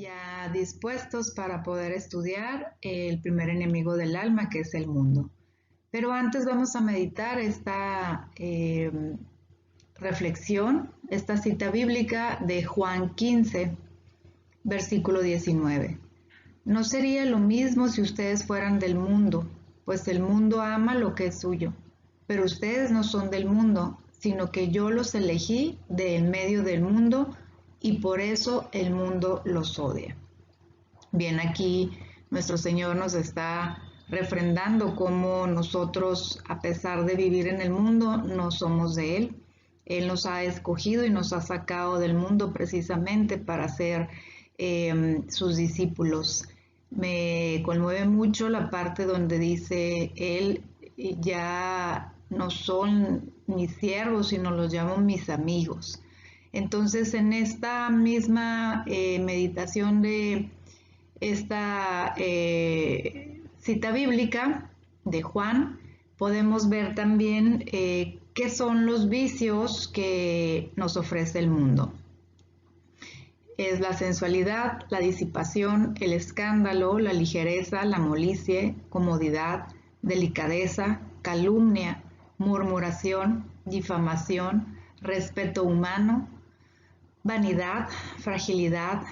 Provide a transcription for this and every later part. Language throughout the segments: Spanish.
ya dispuestos para poder estudiar el primer enemigo del alma, que es el mundo. Pero antes vamos a meditar esta reflexión, esta cita bíblica de Juan 15, versículo 19. No sería lo mismo si ustedes fueran del mundo, pues el mundo ama lo que es suyo, pero ustedes no son del mundo, sino que yo los elegí de en medio del mundo y por eso el mundo los odia. Bien, aquí nuestro Señor nos está refrendando cómo nosotros, a pesar de vivir en el mundo, no somos de Él. Él nos ha escogido y nos ha sacado del mundo precisamente para ser sus discípulos. Me conmueve mucho la parte donde dice Él ya no son mis siervos, sino los llamo mis amigos. Entonces, en esta misma meditación de esta cita bíblica de Juan, podemos ver también qué son los vicios que nos ofrece el mundo. Es la sensualidad, la disipación, el escándalo, la ligereza, la molicie, comodidad, delicadeza, calumnia, murmuración, difamación, respeto humano, vanidad, fragilidad,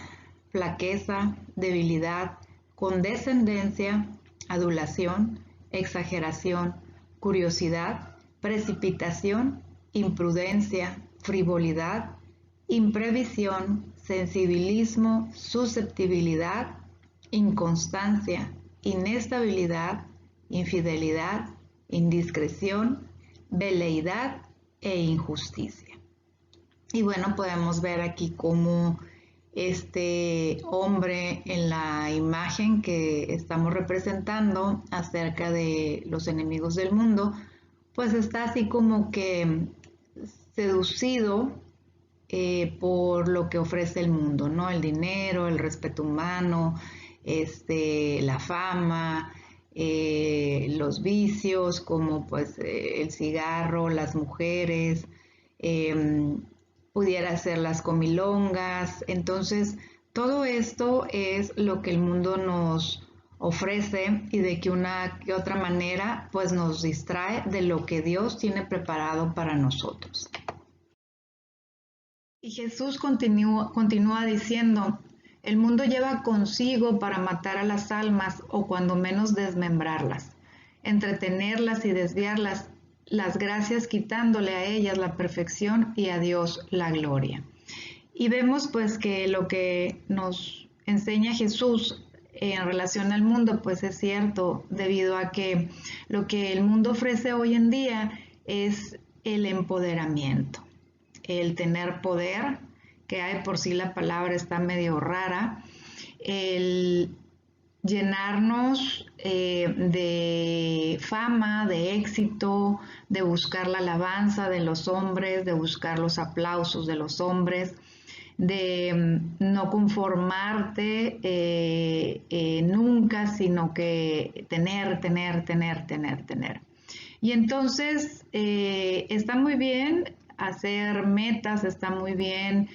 flaqueza, debilidad, condescendencia, adulación, exageración, curiosidad, precipitación, imprudencia, frivolidad, imprevisión, sensibilismo, susceptibilidad, inconstancia, inestabilidad, infidelidad, indiscreción, veleidad e injusticia. Y bueno, podemos ver aquí cómo este hombre en la imagen que estamos representando acerca de los enemigos del mundo, pues está así como que seducido por lo que ofrece el mundo, ¿no? El dinero, el respeto humano, la fama, los vicios como pues el cigarro, las mujeres, pudiera ser las comilongas. Entonces, todo esto es lo que el mundo nos ofrece y de que una que otra manera pues nos distrae de lo que Dios tiene preparado para nosotros. Y Jesús continúa diciendo, el mundo lleva consigo para matar a las almas o cuando menos desmembrarlas, entretenerlas y desviarlas, las gracias quitándole a ellas la perfección y a Dios la gloria. Y vemos pues que lo que nos enseña Jesús en relación al mundo pues es cierto, debido a que lo que el mundo ofrece hoy en día es el empoderamiento, el tener poder, que hay por sí la palabra está medio rara, el llenarnos de fama, de éxito, de buscar la alabanza de los hombres, de buscar los aplausos de los hombres, de no conformarte nunca, sino que tener. Y entonces está muy bien hacer metas, está muy bien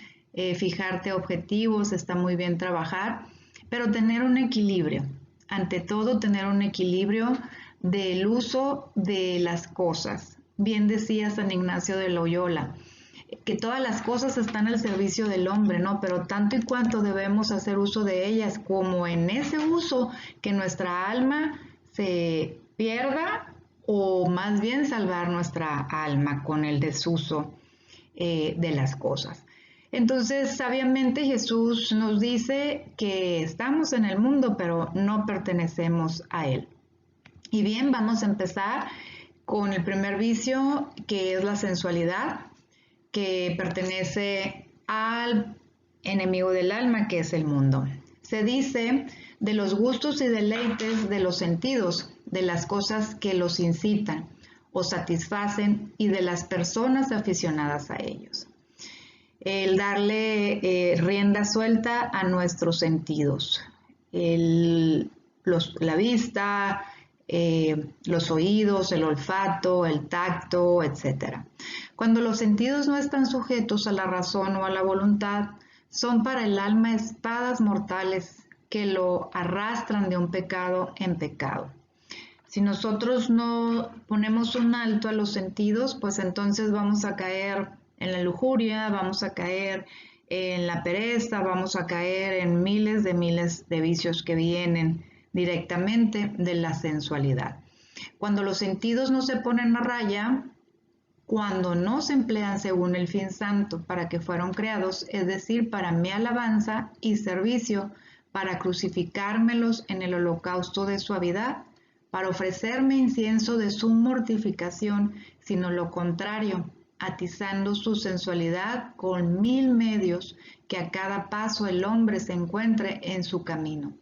fijarte objetivos, está muy bien trabajar, pero tener un equilibrio, ante todo tener un equilibrio del uso de las cosas. Bien decía San Ignacio de Loyola, que todas las cosas están al servicio del hombre, ¿no? Pero tanto y cuanto debemos hacer uso de ellas, como en ese uso que nuestra alma se pierda, o más bien salvar nuestra alma con el desuso de las cosas. Entonces, sabiamente Jesús nos dice que estamos en el mundo, pero no pertenecemos a él. Y bien, vamos a empezar con el primer vicio, que es la sensualidad, que pertenece al enemigo del alma, que es el mundo. Se dice de los gustos y deleites de los sentidos, de las cosas que los incitan o satisfacen y de las personas aficionadas a ellos. El darle rienda suelta a nuestros sentidos, la vista, los oídos, el olfato, el tacto, etc. Cuando los sentidos no están sujetos a la razón o a la voluntad, son para el alma espadas mortales que lo arrastran de un pecado en pecado. Si nosotros no ponemos un alto a los sentidos, pues entonces vamos a caer en la lujuria, vamos a caer en la pereza, vamos a caer en miles de vicios que vienen directamente de la sensualidad. Cuando los sentidos no se ponen a raya, cuando no se emplean según el fin santo para que fueron creados, es decir, para mi alabanza y servicio, para crucificármelos en el holocausto de suavidad, para ofrecerme incienso de su mortificación, sino lo contrario, atizando su sensualidad con 1000 medios, que a cada paso el hombre se encuentre en su camino.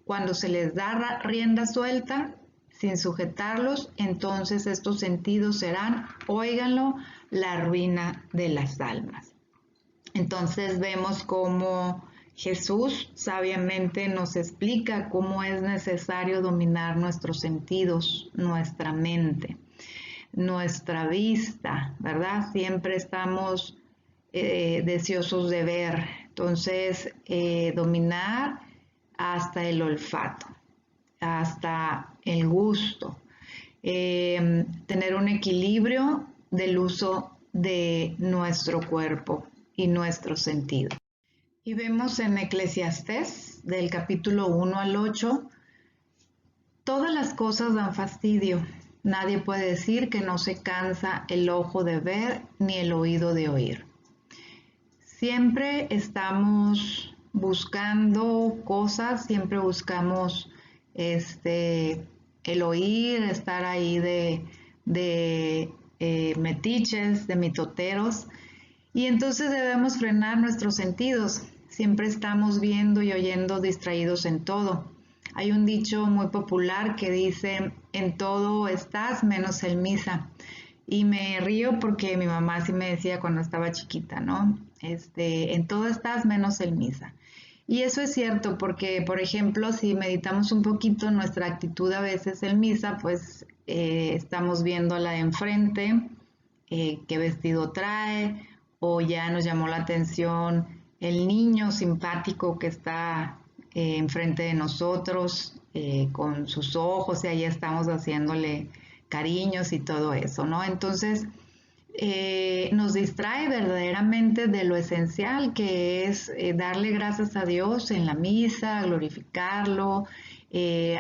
Cuando se les da rienda suelta, sin sujetarlos, entonces estos sentidos serán, óiganlo, la ruina de las almas. Entonces vemos cómo Jesús sabiamente nos explica cómo es necesario dominar nuestros sentidos, nuestra mente, nuestra vista, ¿verdad? Siempre estamos deseosos de ver. Entonces, dominar hasta el olfato, hasta el gusto, tener un equilibrio del uso de nuestro cuerpo y nuestro sentido. Y vemos en Eclesiastés, del capítulo 1 al 8, todas las cosas dan fastidio. Nadie puede decir que no se cansa el ojo de ver ni el oído de oír. Siempre estamos buscando cosas, siempre buscamos el oír, estar ahí de metiches, de mitoteros, y entonces debemos frenar nuestros sentidos. Siempre estamos viendo y oyendo distraídos en todo. Hay un dicho muy popular que dice, en todo estás menos en misa. Y me río porque mi mamá sí me decía cuando estaba chiquita, ¿no? En todo estás menos en misa. Y eso es cierto porque, por ejemplo, si meditamos un poquito nuestra actitud a veces en misa, pues estamos viendo a la de enfrente, qué vestido trae, o ya nos llamó la atención el niño simpático que está enfrente de nosotros, con sus ojos, y ahí estamos haciéndole cariños y todo eso, ¿no? Entonces, nos distrae verdaderamente de lo esencial que es darle gracias a Dios en la misa, glorificarlo.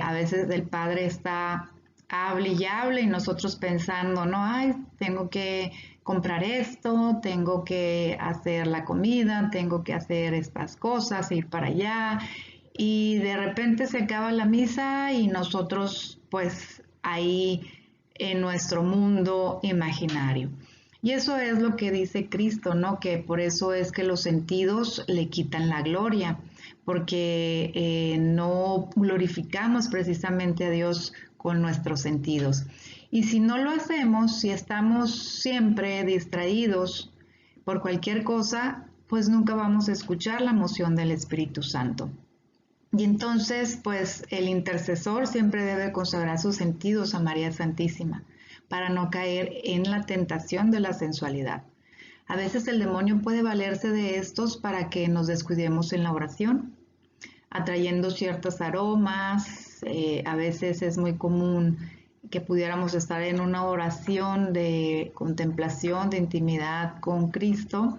A veces el Padre está hable y hable y nosotros pensando, no, ay, tengo que comprar esto, tengo que hacer la comida, tengo que hacer estas cosas, ir para allá, y de repente se acaba la misa y nosotros pues ahí en nuestro mundo imaginario. Y eso es lo que dice Cristo, ¿no? Que por eso es que los sentidos le quitan la gloria, porque no glorificamos precisamente a Dios con nuestros sentidos. Y si no lo hacemos, si estamos siempre distraídos por cualquier cosa, pues nunca vamos a escuchar la moción del Espíritu Santo. Y entonces, pues el intercesor siempre debe consagrar sus sentidos a María Santísima para no caer en la tentación de la sensualidad. A veces el demonio puede valerse de estos para que nos descuidemos en la oración, atrayendo ciertos aromas. A veces es muy común que pudiéramos estar en una oración de contemplación, de intimidad con Cristo,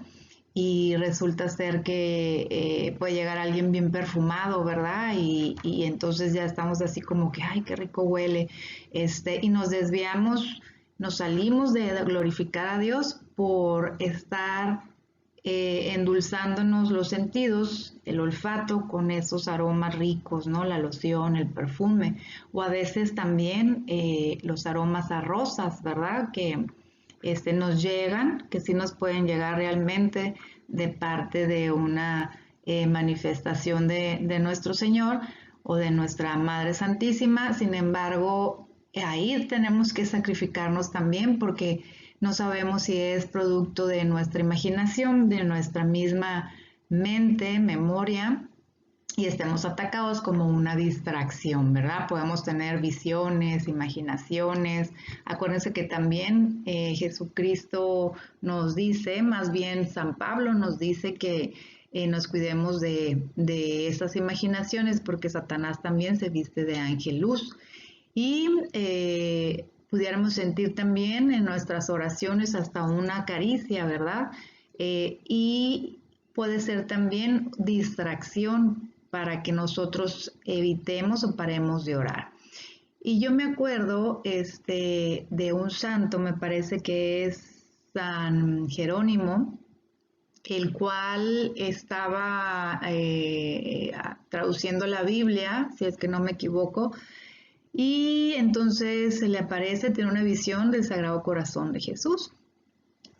y resulta ser que puede llegar alguien bien perfumado, ¿verdad? Y entonces ya estamos así como que, ay, qué rico huele, y nos desviamos, nos salimos de glorificar a Dios por estar endulzándonos los sentidos, el olfato con esos aromas ricos, ¿no? La loción, el perfume, o a veces también los aromas a rosas, ¿verdad? Que nos llegan, que sí nos pueden llegar realmente de parte de una manifestación de nuestro Señor o de nuestra Madre Santísima. Sin embargo, ahí tenemos que sacrificarnos también porque no sabemos si es producto de nuestra imaginación, de nuestra misma mente, memoria, y estemos atacados como una distracción, ¿verdad? Podemos tener visiones, imaginaciones. Acuérdense que también Jesucristo nos dice, más bien San Pablo nos dice que nos cuidemos de estas imaginaciones, porque Satanás también se viste de ángel luz. Y pudiéramos sentir también en nuestras oraciones hasta una caricia, ¿verdad? Y puede ser también distracción para que nosotros evitemos o paremos de orar. Y yo me acuerdo de un santo, me parece que es San Jerónimo, el cual estaba traduciendo la Biblia, si es que no me equivoco, y entonces se le aparece, tiene una visión del Sagrado Corazón de Jesús.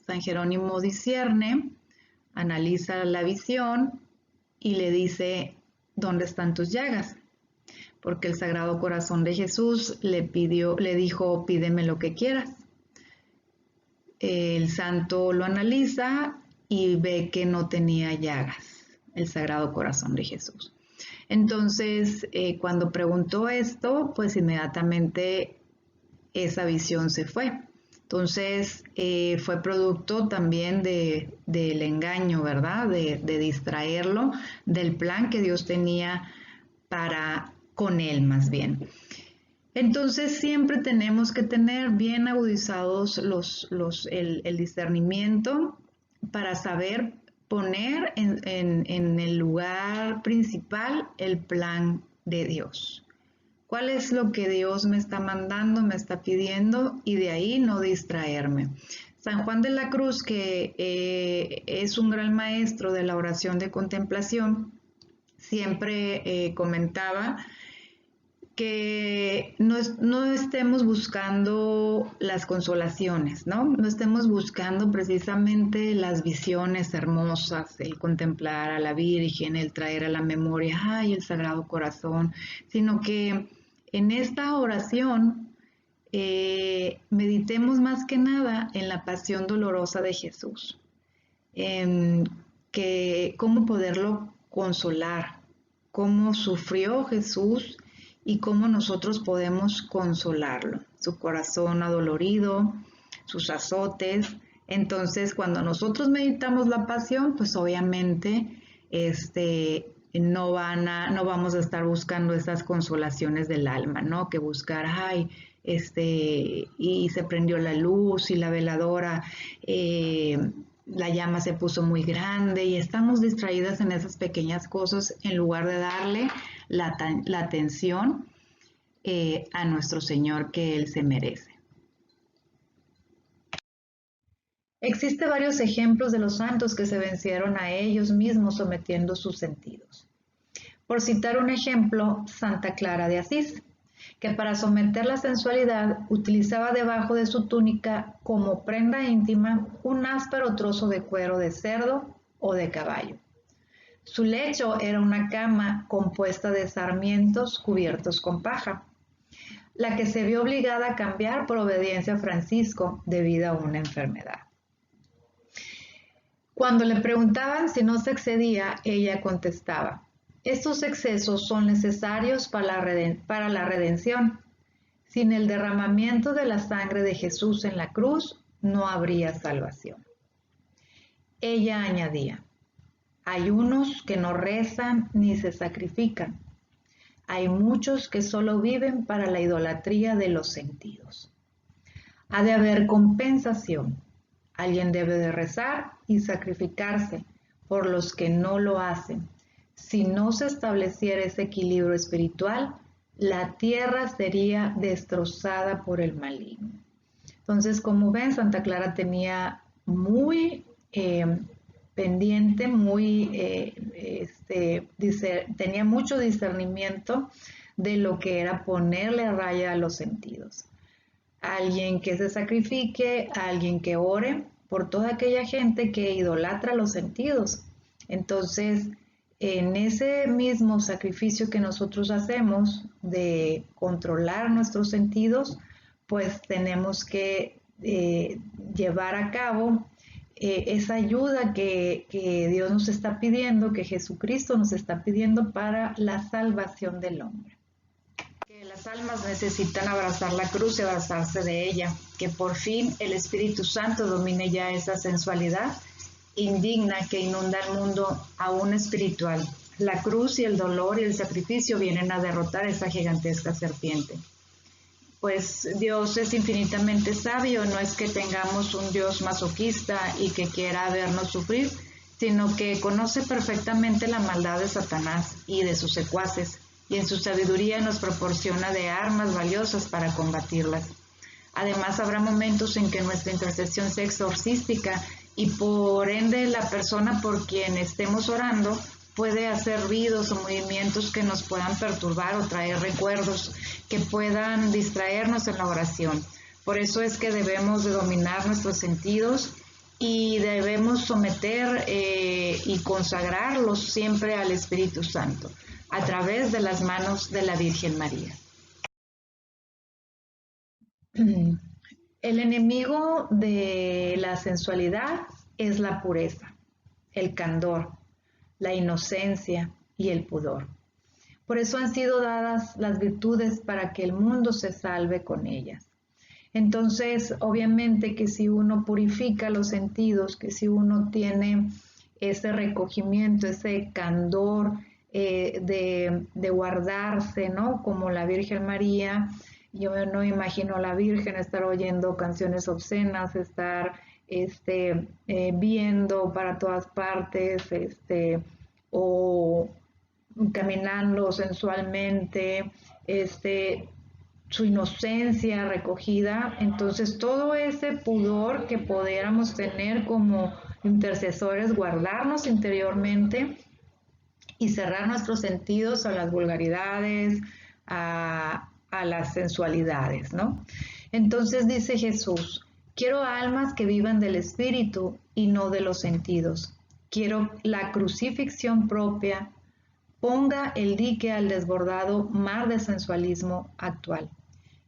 San Jerónimo discierne, analiza la visión y le dice, ¿dónde están tus llagas? Porque el Sagrado Corazón de Jesús le dijo, pídeme lo que quieras. El santo lo analiza y ve que no tenía llagas, el Sagrado Corazón de Jesús. Entonces, cuando preguntó esto, pues inmediatamente esa visión se fue. Entonces, fue producto también del engaño, ¿verdad? De distraerlo del plan que Dios tenía con él más bien. Entonces, siempre tenemos que tener bien agudizados el discernimiento para saber poner en el lugar principal el plan de Dios. ¿Cuál es lo que Dios me está mandando, me está pidiendo? Y de ahí no distraerme. San Juan de la Cruz, que es un gran maestro de la oración de contemplación, siempre comentaba que no estemos buscando las consolaciones, ¿no? No estemos buscando precisamente las visiones hermosas, el contemplar a la Virgen, el traer a la memoria, ay, el Sagrado Corazón, sino que en esta oración meditemos más que nada en la pasión dolorosa de Jesús, en cómo poderlo consolar, cómo sufrió Jesús y cómo nosotros podemos consolarlo, su corazón adolorido, sus azotes. Entonces, cuando nosotros meditamos la pasión, pues obviamente no vamos a estar buscando esas consolaciones del alma, ¿no? Que buscar, ay, y se prendió la luz y la veladora, la llama se puso muy grande, y estamos distraídas en esas pequeñas cosas en lugar de darle la atención a nuestro Señor que Él se merece. Existen varios ejemplos de los santos que se vencieron a ellos mismos sometiendo sus sentidos. Por citar un ejemplo, Santa Clara de Asís, que para someter la sensualidad utilizaba debajo de su túnica como prenda íntima un áspero trozo de cuero de cerdo o de caballo. Su lecho era una cama compuesta de sarmientos cubiertos con paja, la que se vio obligada a cambiar por obediencia a Francisco debido a una enfermedad. Cuando le preguntaban si no se excedía, ella contestaba, estos excesos son necesarios para la redención. Sin el derramamiento de la sangre de Jesús en la cruz, no habría salvación. Ella añadía, hay unos que no rezan ni se sacrifican. Hay muchos que solo viven para la idolatría de los sentidos. Ha de haber compensación. Alguien debe de rezar y sacrificarse por los que no lo hacen. Si no se estableciera ese equilibrio espiritual, la tierra sería destrozada por el maligno. Entonces, como ven, Santa Clara tenía muy pendiente, tenía mucho discernimiento de lo que era ponerle raya a los sentidos. Alguien que se sacrifique, alguien que ore por toda aquella gente que idolatra los sentidos. Entonces, en ese mismo sacrificio que nosotros hacemos de controlar nuestros sentidos, pues tenemos que llevar a cabo esa ayuda que Dios nos está pidiendo, que Jesucristo nos está pidiendo para la salvación del hombre. Que las almas necesitan abrazar la cruz y abrazarse de ella, que por fin el Espíritu Santo domine ya esa sensualidad indigna que inunda el mundo aún espiritual. La cruz y el dolor y el sacrificio vienen a derrotar esa gigantesca serpiente. Pues Dios es infinitamente sabio, no es que tengamos un Dios masoquista y que quiera vernos sufrir, sino que conoce perfectamente la maldad de Satanás y de sus secuaces, y en su sabiduría nos proporciona de armas valiosas para combatirlas. Además, habrá momentos en que nuestra intercesión sea exorcística y por ende la persona por quien estemos orando puede hacer ruidos o movimientos que nos puedan perturbar o traer recuerdos que puedan distraernos en la oración. Por eso es que debemos de dominar nuestros sentidos y debemos someter y consagrarlos siempre al Espíritu Santo a través de las manos de la Virgen María. El enemigo de la sensualidad es la pureza, el candor, la inocencia y el pudor. Por eso han sido dadas las virtudes para que el mundo se salve con ellas. Entonces, obviamente que si uno purifica los sentidos, que si uno tiene ese recogimiento, ese candor de guardarse, ¿no? Como la Virgen María, yo no imagino a la Virgen estar oyendo canciones obscenas, estar viendo para todas partes, o caminando sensualmente, su inocencia recogida. Entonces todo ese pudor que pudiéramos tener como intercesores, guardarnos interiormente y cerrar nuestros sentidos a las vulgaridades, a las sensualidades, ¿no? Entonces dice Jesús: quiero almas que vivan del espíritu y no de los sentidos. Quiero la crucifixión propia ponga el dique al desbordado mar de sensualismo actual.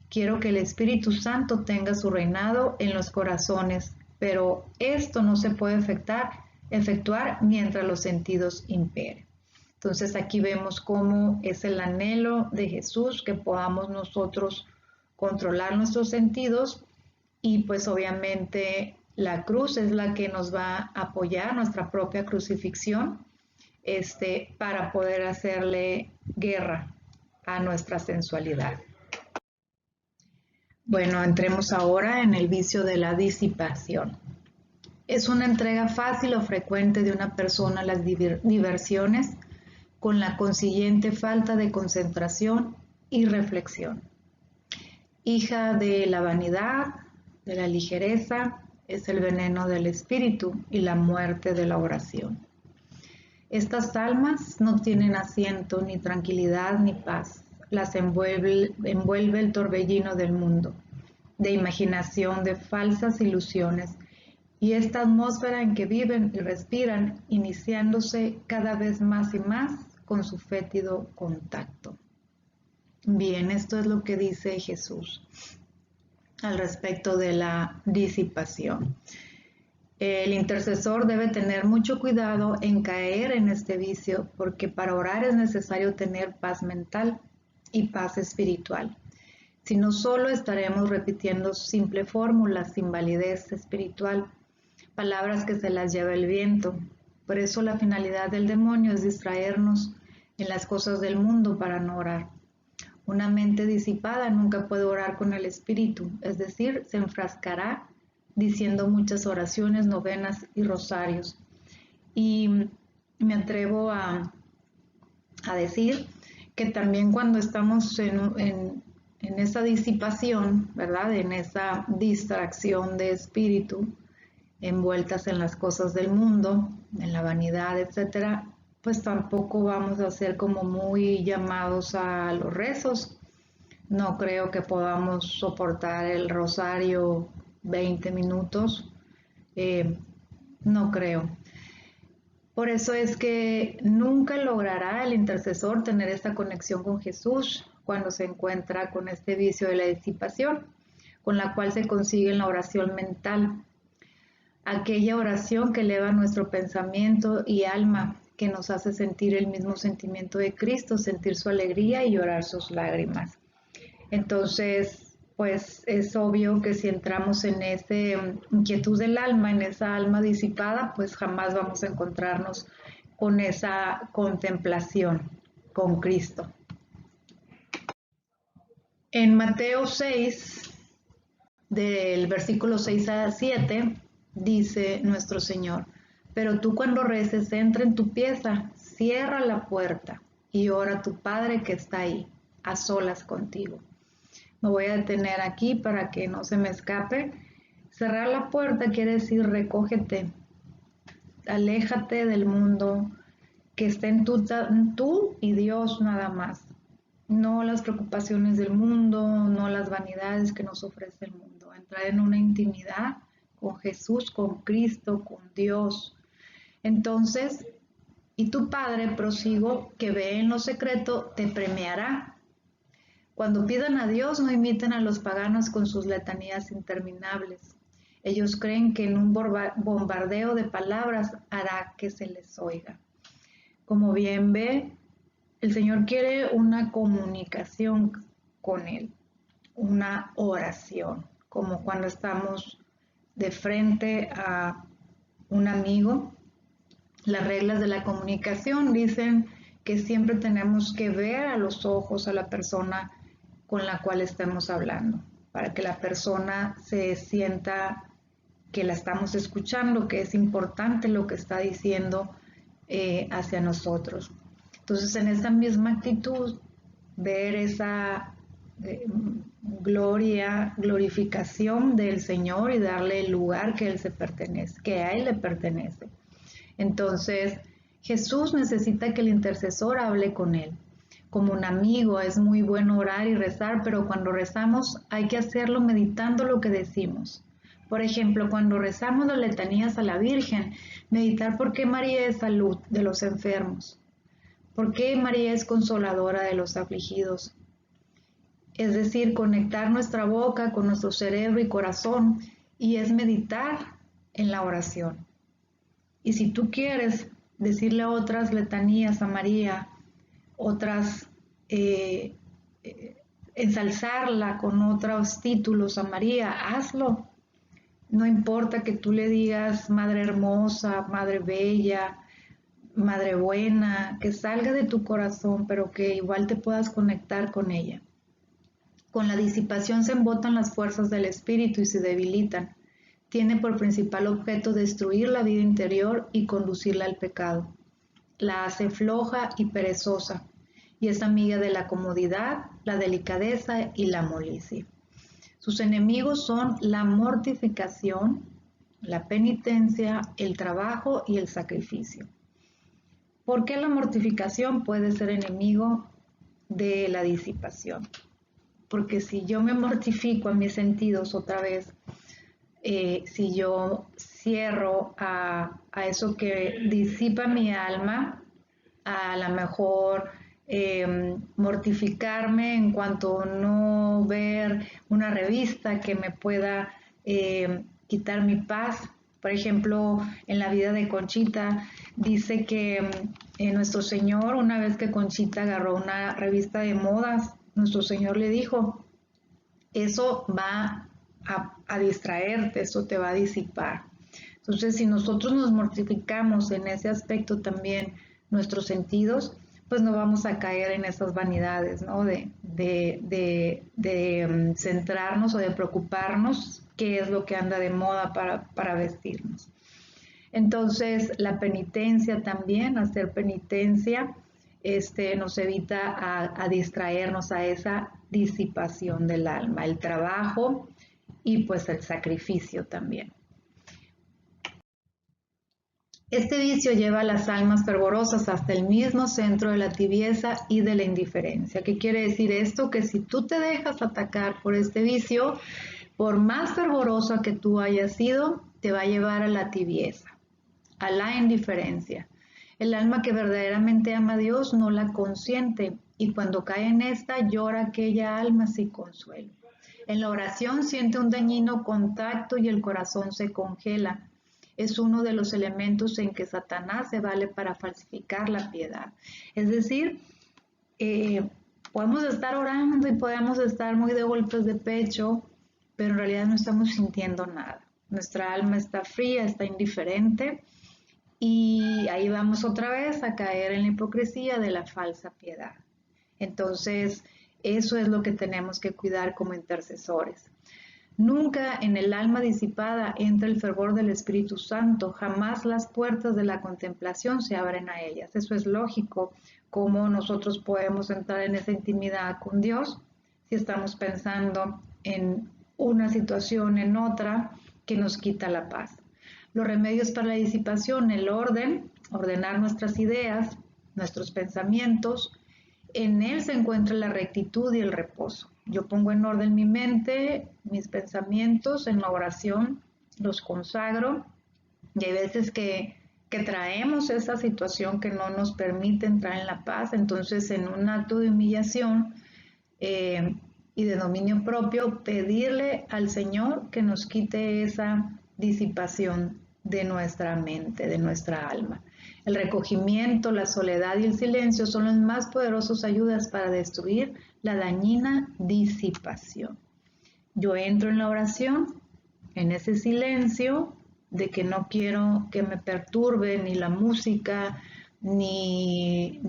Quiero que el Espíritu Santo tenga su reinado en los corazones, pero esto no se puede efectuar mientras los sentidos imperen. Entonces aquí vemos cómo es el anhelo de Jesús que podamos nosotros controlar nuestros sentidos, y pues obviamente la cruz es la que nos va a apoyar, nuestra propia crucifixión, para poder hacerle guerra a nuestra sensualidad. Bueno, entremos ahora en el vicio de la disipación. Es una entrega fácil o frecuente de una persona a las diversiones, con la consiguiente falta de concentración y reflexión. Hija de la vanidad, de la ligereza, es el veneno del espíritu y la muerte de la oración. Estas almas no tienen asiento, ni tranquilidad, ni paz. Las envuelve el torbellino del mundo, de imaginación, de falsas ilusiones, y esta atmósfera en que viven y respiran, iniciándose cada vez más y más con su fétido contacto. Bien, esto es lo que dice Jesús al respecto de la disipación. El intercesor debe tener mucho cuidado en caer en este vicio, porque para orar es necesario tener paz mental y paz espiritual. Si no, solo estaremos repitiendo simple fórmulas sin validez espiritual, palabras que se las lleva el viento. Por eso la finalidad del demonio es distraernos en las cosas del mundo para no orar. Una mente disipada nunca puede orar con el espíritu, es decir, se enfrascará diciendo muchas oraciones, novenas y rosarios. Y me atrevo a decir que también cuando estamos en esa disipación, ¿verdad? En esa distracción de espíritu, envueltas en las cosas del mundo, en la vanidad, etcétera, pues tampoco vamos a ser como muy llamados a los rezos. No creo que podamos soportar el rosario 20 minutos, no creo. Por eso es que nunca logrará el intercesor tener esta conexión con Jesús cuando se encuentra con este vicio de la disipación, con la cual se consigue en la oración mental, aquella oración que eleva nuestro pensamiento y alma, que nos hace sentir el mismo sentimiento de Cristo, sentir su alegría y llorar sus lágrimas. Entonces, pues es obvio que si entramos en esa inquietud del alma, en esa alma disipada, pues jamás vamos a encontrarnos con esa contemplación con Cristo. En Mateo 6, del versículo 6 a 7, dice nuestro Señor: pero tú cuando reces, entra en tu pieza, cierra la puerta y ora a tu Padre que está ahí, a solas contigo. Me voy a detener aquí para que no se me escape. Cerrar la puerta quiere decir recógete, aléjate del mundo, que esté en tú y Dios nada más. No las preocupaciones del mundo, no las vanidades que nos ofrece el mundo. Entrar en una intimidad con Jesús, con Cristo, con Dios. Entonces, y tu Padre, prosigo, que ve en lo secreto, te premiará. Cuando pidan a Dios, no imiten a los paganos con sus letanías interminables. Ellos creen que en un bombardeo de palabras hará que se les oiga. Como bien ve, el Señor quiere una comunicación con Él, una oración, como cuando estamos de frente a un amigo. Las reglas de la comunicación dicen que siempre tenemos que ver a los ojos a la persona con la cual estemos hablando, para que la persona se sienta que la estamos escuchando, que es importante lo que está diciendo hacia nosotros. Entonces, en esa misma actitud, ver esa glorificación del Señor y darle el lugar que Él se pertenece, que a Él le pertenece. Entonces, Jesús necesita que el intercesor hable con Él. Como un amigo, es muy bueno orar y rezar, pero cuando rezamos hay que hacerlo meditando lo que decimos. Por ejemplo, cuando rezamos las letanías a la Virgen, meditar por qué María es salud de los enfermos, por qué María es consoladora de los afligidos. Es decir, conectar nuestra boca con nuestro cerebro y corazón, y es meditar en la oración. Y si tú quieres decirle otras letanías a María, otras, ensalzarla con otros títulos a María, hazlo. No importa que tú le digas Madre hermosa, Madre bella, Madre buena, que salga de tu corazón, pero que igual te puedas conectar con ella. Con la disipación se embotan las fuerzas del espíritu y se debilitan. Tiene por principal objeto destruir la vida interior y conducirla al pecado. La hace floja y perezosa, y es amiga de la comodidad, la delicadeza y la molicie. Sus enemigos son la mortificación, la penitencia, el trabajo y el sacrificio. ¿Por qué la mortificación puede ser enemigo de la disipación? Porque si yo me mortifico a mis sentidos otra vez, si yo cierro a eso que disipa mi alma, a lo mejor mortificarme en cuanto a no ver una revista que me pueda quitar mi paz. Por ejemplo, en la vida de Conchita dice que nuestro Señor, una vez que Conchita agarró una revista de modas, nuestro Señor le dijo: eso va a distraerte, eso te va a disipar. Entonces, si nosotros nos mortificamos en ese aspecto también nuestros sentidos, pues no vamos a caer en esas vanidades, ¿no? De centrarnos o de preocuparnos qué es lo que anda de moda para vestirnos. Entonces, la penitencia también, hacer penitencia, nos evita a distraernos a esa disipación del alma, el trabajo y pues el sacrificio también. Este vicio lleva a las almas fervorosas hasta el mismo centro de la tibieza y de la indiferencia. ¿Qué quiere decir esto? Que si tú te dejas atacar por este vicio, por más fervorosa que tú hayas sido, te va a llevar a la tibieza, a la indiferencia. El alma que verdaderamente ama a Dios no la consiente, y cuando cae en esta, llora aquella alma sin consuelo. En la oración siente un dañino contacto y el corazón se congela. Es uno de los elementos en que Satanás se vale para falsificar la piedad. Es decir, Podemos estar orando y podemos estar muy de golpes de pecho, pero en realidad no estamos sintiendo nada. Nuestra alma está fría, está indiferente y ahí vamos otra vez a caer en la hipocresía de la falsa piedad. Entonces, eso es lo que tenemos que cuidar como intercesores. Nunca en el alma disipada entra el fervor del Espíritu Santo, jamás las puertas de la contemplación se abren a ellas. Eso es lógico, cómo nosotros podemos entrar en esa intimidad con Dios si estamos pensando en una situación, en otra, que nos quita la paz. Los remedios para la disipación, el orden, ordenar nuestras ideas, nuestros pensamientos. En él se encuentra la rectitud y el reposo. Yo pongo en orden mi mente, mis pensamientos, en la oración los consagro, y hay veces que traemos esa situación que no nos permite entrar en la paz. Entonces, en un acto de humillación y de dominio propio, pedirle al Señor que nos quite esa disipación de nuestra mente, de nuestra alma. El recogimiento, la soledad y el silencio son las más poderosas ayudas para destruir la dañina disipación. Yo entro en la oración, en ese silencio de que no quiero que me perturbe ni la música, ni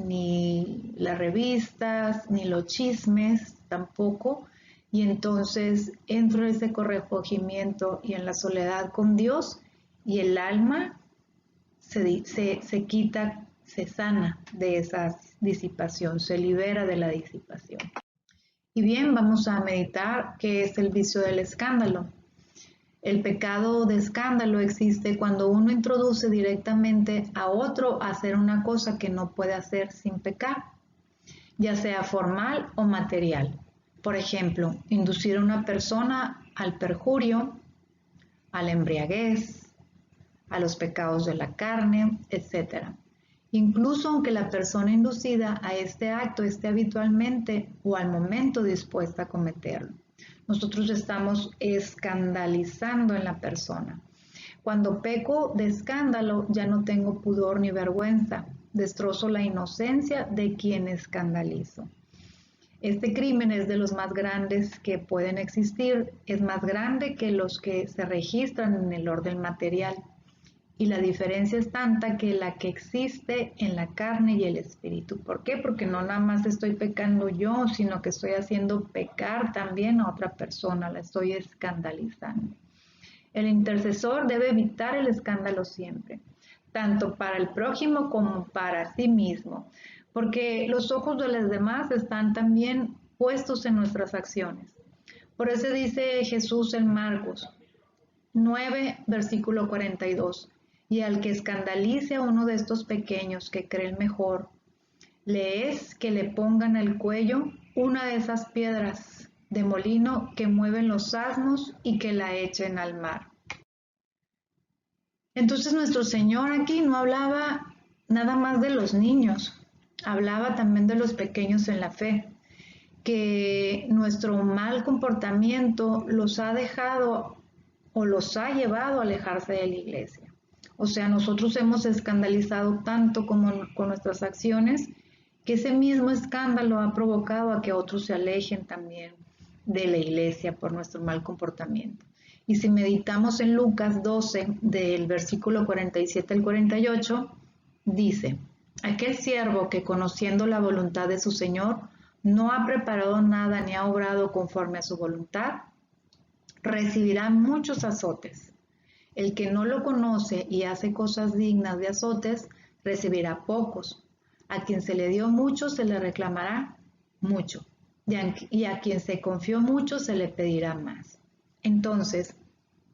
las revistas, ni los chismes tampoco. Y entonces entro en ese recogimiento y en la soledad con Dios, y el alma se quita, se sana de esa disipación, se libera de la disipación. Y bien, vamos a meditar qué es el vicio del escándalo. El pecado de escándalo existe cuando uno introduce directamente a otro a hacer una cosa que no puede hacer sin pecar, ya sea formal o material. Por ejemplo, inducir a una persona al perjurio, a la embriaguez, a los pecados de la carne, etc. Incluso aunque la persona inducida a este acto esté habitualmente o al momento dispuesta a cometerlo. Nosotros estamos escandalizando en la persona. Cuando peco de escándalo, ya no tengo pudor ni vergüenza. Destrozo la inocencia de quien escandalizo. Este crimen es de los más grandes que pueden existir. Es más grande que los que se registran en el orden material. Y la diferencia es tanta que la que existe en la carne y el espíritu. ¿Por qué? Porque no nada más estoy pecando yo, sino que estoy haciendo pecar también a otra persona, la estoy escandalizando. El intercesor debe evitar el escándalo siempre, tanto para el prójimo como para sí mismo, porque los ojos de los demás están también puestos en nuestras acciones. Por eso dice Jesús en Marcos 9, versículo 42. Y al que escandalice a uno de estos pequeños que creen mejor, le es que le pongan al cuello una de esas piedras de molino que mueven los asnos y que la echen al mar. Entonces nuestro Señor aquí no hablaba nada más de los niños, hablaba también de los pequeños en la fe, que nuestro mal comportamiento los ha dejado o los ha llevado a alejarse de la iglesia. O sea, nosotros hemos escandalizado tanto como con nuestras acciones que ese mismo escándalo ha provocado a que otros se alejen también de la iglesia por nuestro mal comportamiento. Y si meditamos en Lucas 12, del versículo 47 al 48, dice: aquel siervo que conociendo la voluntad de su Señor no ha preparado nada ni ha obrado conforme a su voluntad, recibirá muchos azotes. El que no lo conoce y hace cosas dignas de azotes, recibirá pocos. A quien se le dio mucho, se le reclamará mucho. Y a quien se confió mucho, se le pedirá más. Entonces,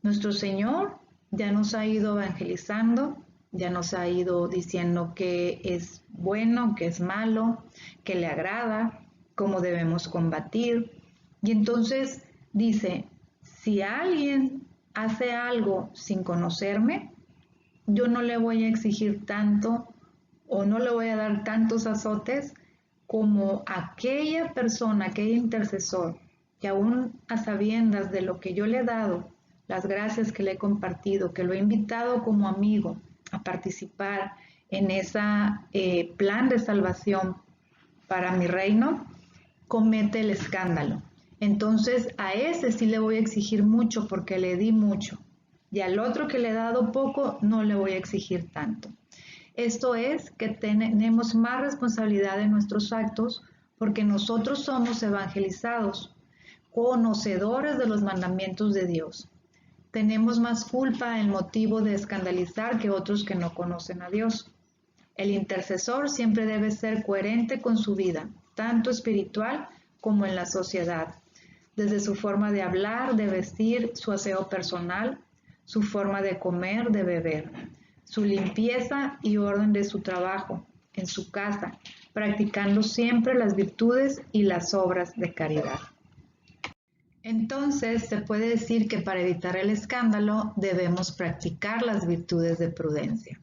nuestro Señor ya nos ha ido evangelizando, ya nos ha ido diciendo que es bueno, que es malo, que le agrada, cómo debemos combatir. Y entonces dice, si alguien hace algo sin conocerme, yo no le voy a exigir tanto o no le voy a dar tantos azotes como aquella persona, aquel intercesor, que aún a sabiendas de lo que yo le he dado, las gracias que le he compartido, que lo he invitado como amigo a participar en ese plan de salvación para mi reino, comete el escándalo. Entonces a ese sí le voy a exigir mucho porque le di mucho. Y al otro que le he dado poco, no le voy a exigir tanto. Esto es que tenemos más responsabilidad en nuestros actos porque nosotros somos evangelizados, conocedores de los mandamientos de Dios. Tenemos más culpa en motivo de escandalizar que otros que no conocen a Dios. El intercesor siempre debe ser coherente con su vida, tanto espiritual como en la sociedad, desde su forma de hablar, de vestir, su aseo personal, su forma de comer, de beber, su limpieza y orden de su trabajo, en su casa, practicando siempre las virtudes y las obras de caridad. Entonces, se puede decir que para evitar el escándalo debemos practicar las virtudes de prudencia,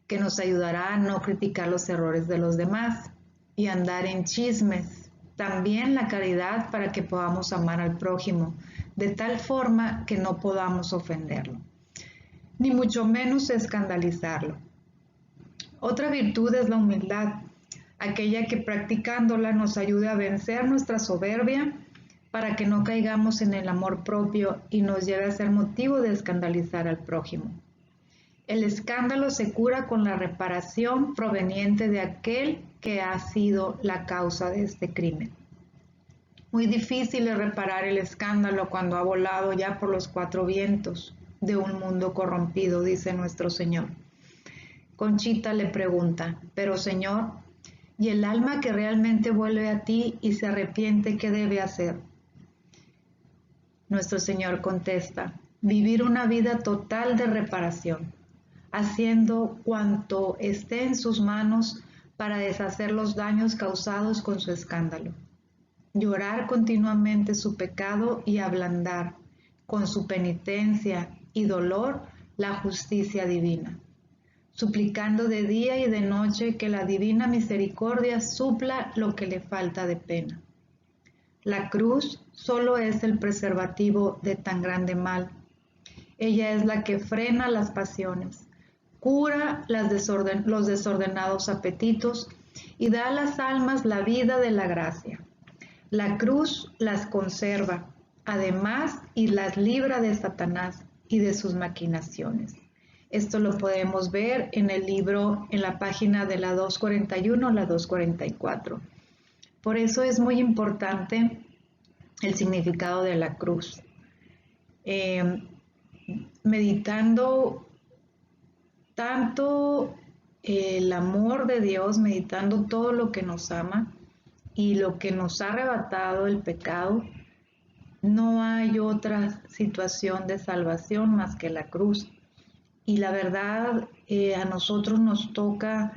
que nos ayudará a no criticar los errores de los demás y andar en chismes. También la caridad para que podamos amar al prójimo, de tal forma que no podamos ofenderlo, ni mucho menos escandalizarlo. Otra virtud es la humildad, aquella que practicándola nos ayude a vencer nuestra soberbia para que no caigamos en el amor propio y nos lleve a ser motivo de escandalizar al prójimo. El escándalo se cura con la reparación proveniente de aquel que ha sido la causa de este crimen. Muy difícil es reparar el escándalo cuando ha volado ya por los cuatro vientos de un mundo corrompido, dice nuestro Señor. Conchita le pregunta, pero Señor, ¿y el alma que realmente vuelve a ti y se arrepiente, qué debe hacer? Nuestro Señor contesta, vivir una vida total de reparación, haciendo cuanto esté en sus manos para deshacer los daños causados con su escándalo. Llorar continuamente su pecado y ablandar con su penitencia y dolor la justicia divina, suplicando de día y de noche que la divina misericordia supla lo que le falta de pena. La cruz solo es el preservativo de tan grande mal. Ella es la que frena las pasiones, cura los desordenados apetitos y da a las almas la vida de la gracia. La cruz las conserva, además, y las libra de Satanás y de sus maquinaciones. Esto lo podemos ver en el libro, en la página de la 241 a la 244. Por eso es muy importante el significado de la cruz. Meditando tanto el amor de Dios, meditando todo lo que nos ama y lo que nos ha arrebatado el pecado, no hay otra situación de salvación más que la cruz. Y la verdad, a nosotros nos toca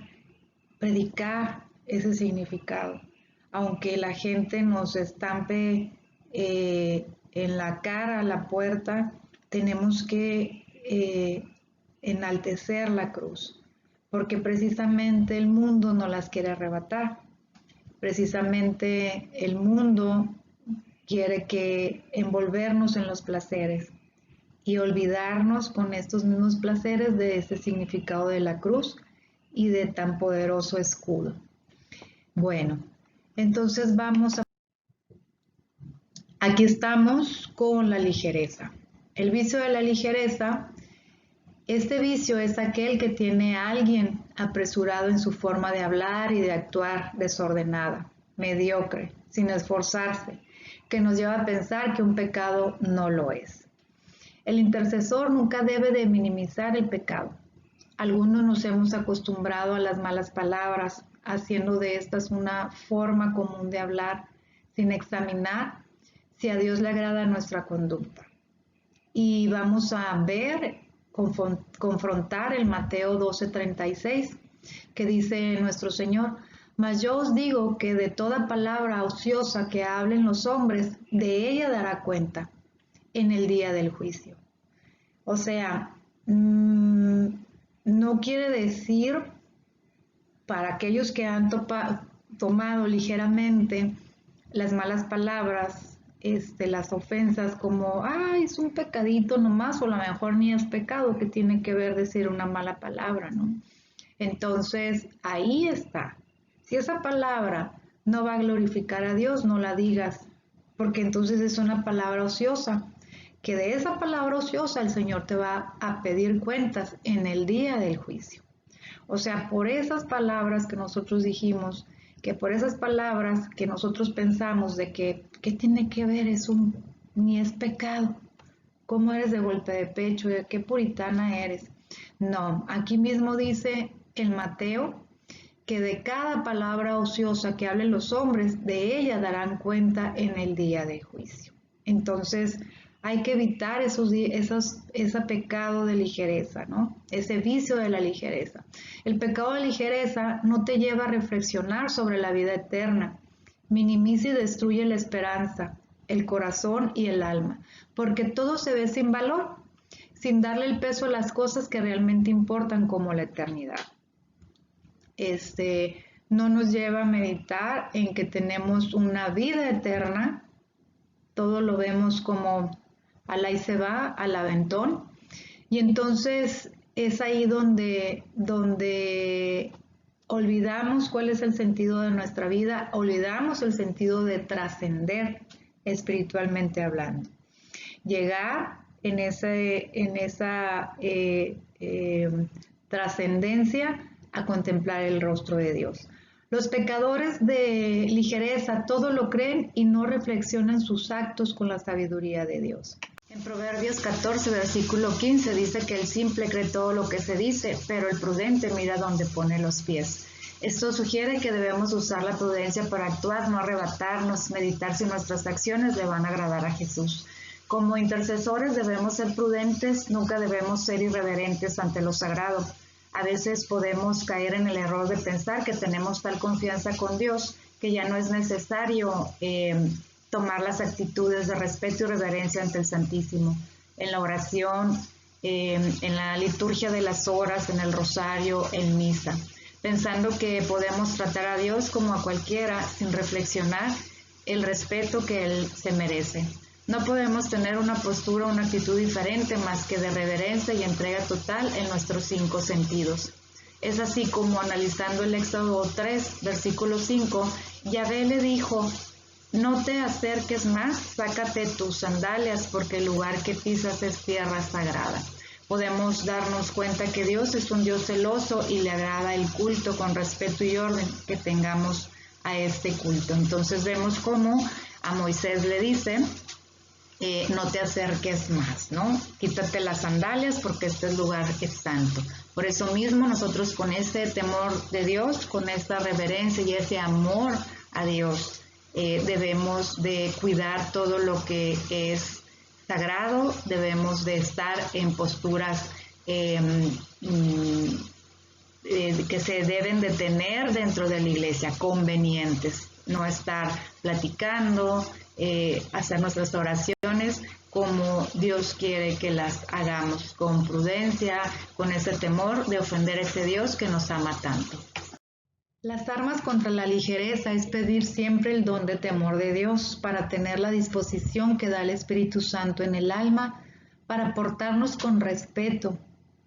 predicar ese significado. Aunque la gente nos estampe en la cara, a la puerta, tenemos que enaltecer la cruz, porque precisamente el mundo no las quiere arrebatar. Precisamente el mundo quiere que envolvernos en los placeres y olvidarnos con estos mismos placeres de ese significado de la cruz y de tan poderoso escudo. Bueno, entonces aquí estamos con la ligereza. El vicio de la ligereza, este vicio es aquel que tiene a alguien apresurado en su forma de hablar y de actuar desordenada, mediocre, sin esforzarse, que nos lleva a pensar que un pecado no lo es. El intercesor nunca debe de minimizar el pecado. Algunos nos hemos acostumbrado a las malas palabras, haciendo de estas una forma común de hablar, sin examinar si a Dios le agrada nuestra conducta. Y vamos a ver, confrontar el Mateo 12:36, que dice nuestro Señor, mas yo os digo que de toda palabra ociosa que hablen los hombres, de ella dará cuenta en el día del juicio. O sea, no quiere decir para aquellos que han tomado ligeramente las malas palabras, las ofensas como, es un pecadito nomás, o a lo mejor ni es pecado, que tiene que ver decir una mala palabra, ¿no? Entonces, ahí está. Si esa palabra no va a glorificar a Dios, no la digas, porque entonces es una palabra ociosa, que de esa palabra ociosa el Señor te va a pedir cuentas en el día del juicio. O sea, por esas palabras que nosotros dijimos, que por esas palabras que nosotros pensamos de que, ¿qué tiene que ver? Ni es pecado. ¿Cómo eres de golpe de pecho? ¿De qué puritana eres? No, aquí mismo dice en Mateo que de cada palabra ociosa que hablen los hombres, de ella darán cuenta en el día de juicio. Entonces, hay que evitar ese pecado de ligereza, ¿no? Ese vicio de la ligereza. El pecado de ligereza no te lleva a reflexionar sobre la vida eterna. Minimiza y destruye la esperanza, el corazón y el alma, porque todo se ve sin valor, sin darle el peso a las cosas que realmente importan como la eternidad. No nos lleva a meditar en que tenemos una vida eterna, todo lo vemos como al ahí se va, al aventón, y entonces es ahí donde olvidamos cuál es el sentido de nuestra vida, olvidamos el sentido de trascender espiritualmente hablando. Llegar en esa trascendencia a contemplar el rostro de Dios. Los pecadores de ligereza todo lo creen y no reflexionan sus actos con la sabiduría de Dios. En Proverbios 14, versículo 15 dice que el simple cree todo lo que se dice, pero el prudente mira dónde pone los pies. Esto sugiere que debemos usar la prudencia para actuar, no arrebatarnos, meditar si nuestras acciones le van a agradar a Jesús. Como intercesores debemos ser prudentes, nunca debemos ser irreverentes ante lo sagrado. A veces podemos caer en el error de pensar que tenemos tal confianza con Dios que ya no es necesario tomar las actitudes de respeto y reverencia ante el Santísimo. En la oración, en la liturgia de las horas, en el rosario, en misa, pensando que podemos tratar a Dios como a cualquiera sin reflexionar el respeto que Él se merece. No podemos tener una postura, una actitud diferente más que de reverencia y entrega total en nuestros 5 sentidos. Es así como analizando el Éxodo 3, versículo 5, Yahvé le dijo, no te acerques más, sácate tus sandalias porque el lugar que pisas es tierra sagrada. Podemos darnos cuenta que Dios es un Dios celoso y le agrada el culto con respeto y orden que tengamos a este culto. Entonces vemos cómo a Moisés le dice, no te acerques más, ¿no? Quítate las sandalias porque este lugar es santo. Por eso mismo nosotros con este temor de Dios, con esta reverencia y ese amor a Dios, debemos de cuidar todo lo que es sagrado, debemos de estar en posturas que se deben de tener dentro de la iglesia, convenientes, no estar platicando, hacer nuestras oraciones como Dios quiere que las hagamos, con prudencia, con ese temor de ofender a ese Dios que nos ama tanto. Las armas contra la ligereza es pedir siempre el don de temor de Dios para tener la disposición que da el Espíritu Santo en el alma para portarnos con respeto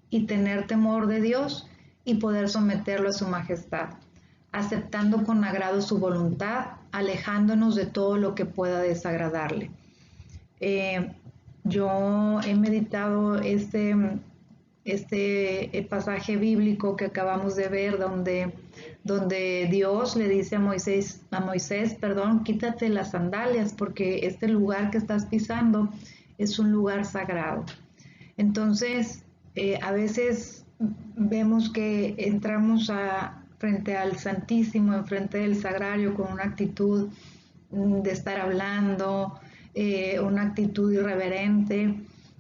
y tener temor de Dios y poder someterlo a su majestad, aceptando con agrado su voluntad, alejándonos de todo lo que pueda desagradarle. Yo he meditado este pasaje bíblico que acabamos de ver donde Dios le dice a Moisés, quítate las sandalias porque este lugar que estás pisando es un lugar sagrado. Entonces, a veces vemos que entramos frente al Santísimo, enfrente del Sagrario, con una actitud de estar hablando, una actitud irreverente,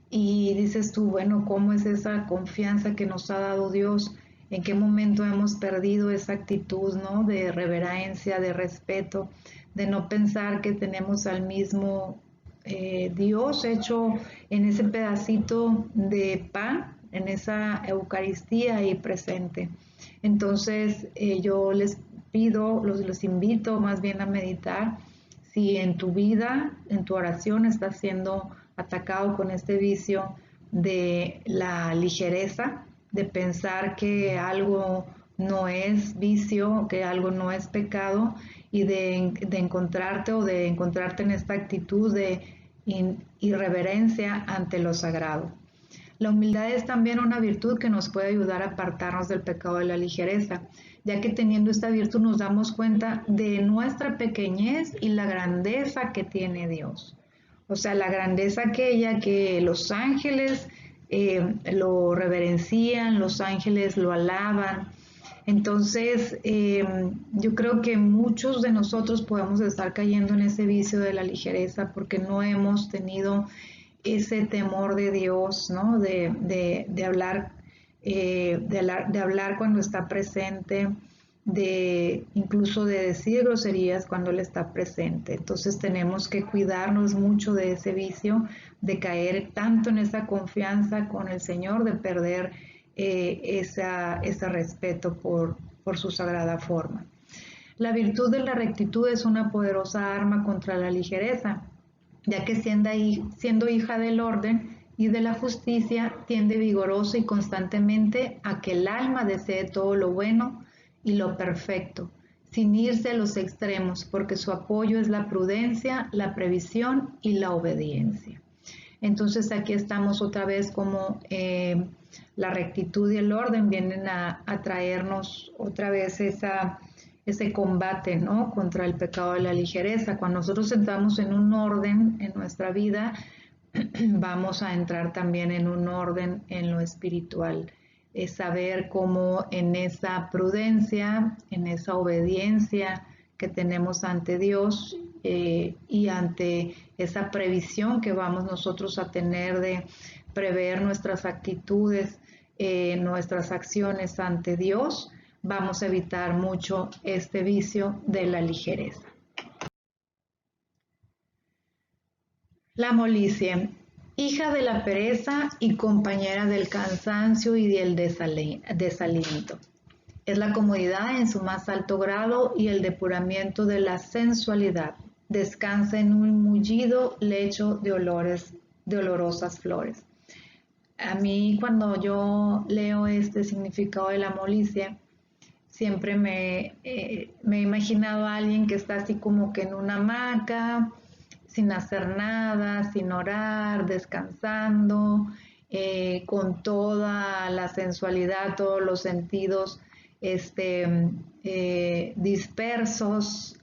y dices tú, bueno, ¿cómo es esa confianza que nos ha dado Dios? ¿En qué momento hemos perdido esa actitud, ¿no? De reverencia, de respeto, de no pensar que tenemos al mismo Dios hecho en ese pedacito de pan, en esa Eucaristía ahí presente? Entonces yo les pido, los invito más bien a meditar si en tu vida, en tu oración estás siendo atacado con este vicio de la ligereza, de pensar que algo no es vicio, que algo no es pecado, y de encontrarte en esta actitud de irreverencia ante lo sagrado. La humildad es también una virtud que nos puede ayudar a apartarnos del pecado de la ligereza, ya que teniendo esta virtud nos damos cuenta de nuestra pequeñez y la grandeza que tiene Dios. O sea, la grandeza aquella que los ángeles lo reverencian, los ángeles lo alaban. Entonces, yo creo que muchos de nosotros podemos estar cayendo en ese vicio de la ligereza porque no hemos tenido ese temor de Dios, ¿no? De hablar, de hablar cuando está presente, incluso de decir groserías cuando Él está presente. Entonces tenemos que cuidarnos mucho de ese vicio, de caer tanto en esa confianza con el Señor, de perder ese respeto por su sagrada forma. La virtud de la rectitud es una poderosa arma contra la ligereza, ya que siendo hija del orden y de la justicia, tiende vigorosa y constantemente a que el alma desee todo lo bueno y lo perfecto, sin irse a los extremos, porque su apoyo es la prudencia, la previsión y la obediencia. Entonces aquí estamos otra vez como la rectitud y el orden vienen a traernos otra vez ese combate, ¿no? Contra el pecado de la ligereza. Cuando nosotros entramos en un orden en nuestra vida, vamos a entrar también en un orden en lo espiritual. Es saber cómo en esa prudencia, en esa obediencia que tenemos ante Dios y ante esa previsión que vamos nosotros a tener de prever nuestras actitudes, nuestras acciones ante Dios, vamos a evitar mucho este vicio de la ligereza. La molicie, hija de la pereza y compañera del cansancio y del desaliento. Es la comodidad en su más alto grado y el depuramiento de la sensualidad. Descansa en un mullido lecho de olorosas flores. A mí, cuando yo leo este significado de la molicie, siempre me he imaginado a alguien que está así como que en una hamaca, sin hacer nada, sin orar, descansando, con toda la sensualidad, todos los sentidos dispersos,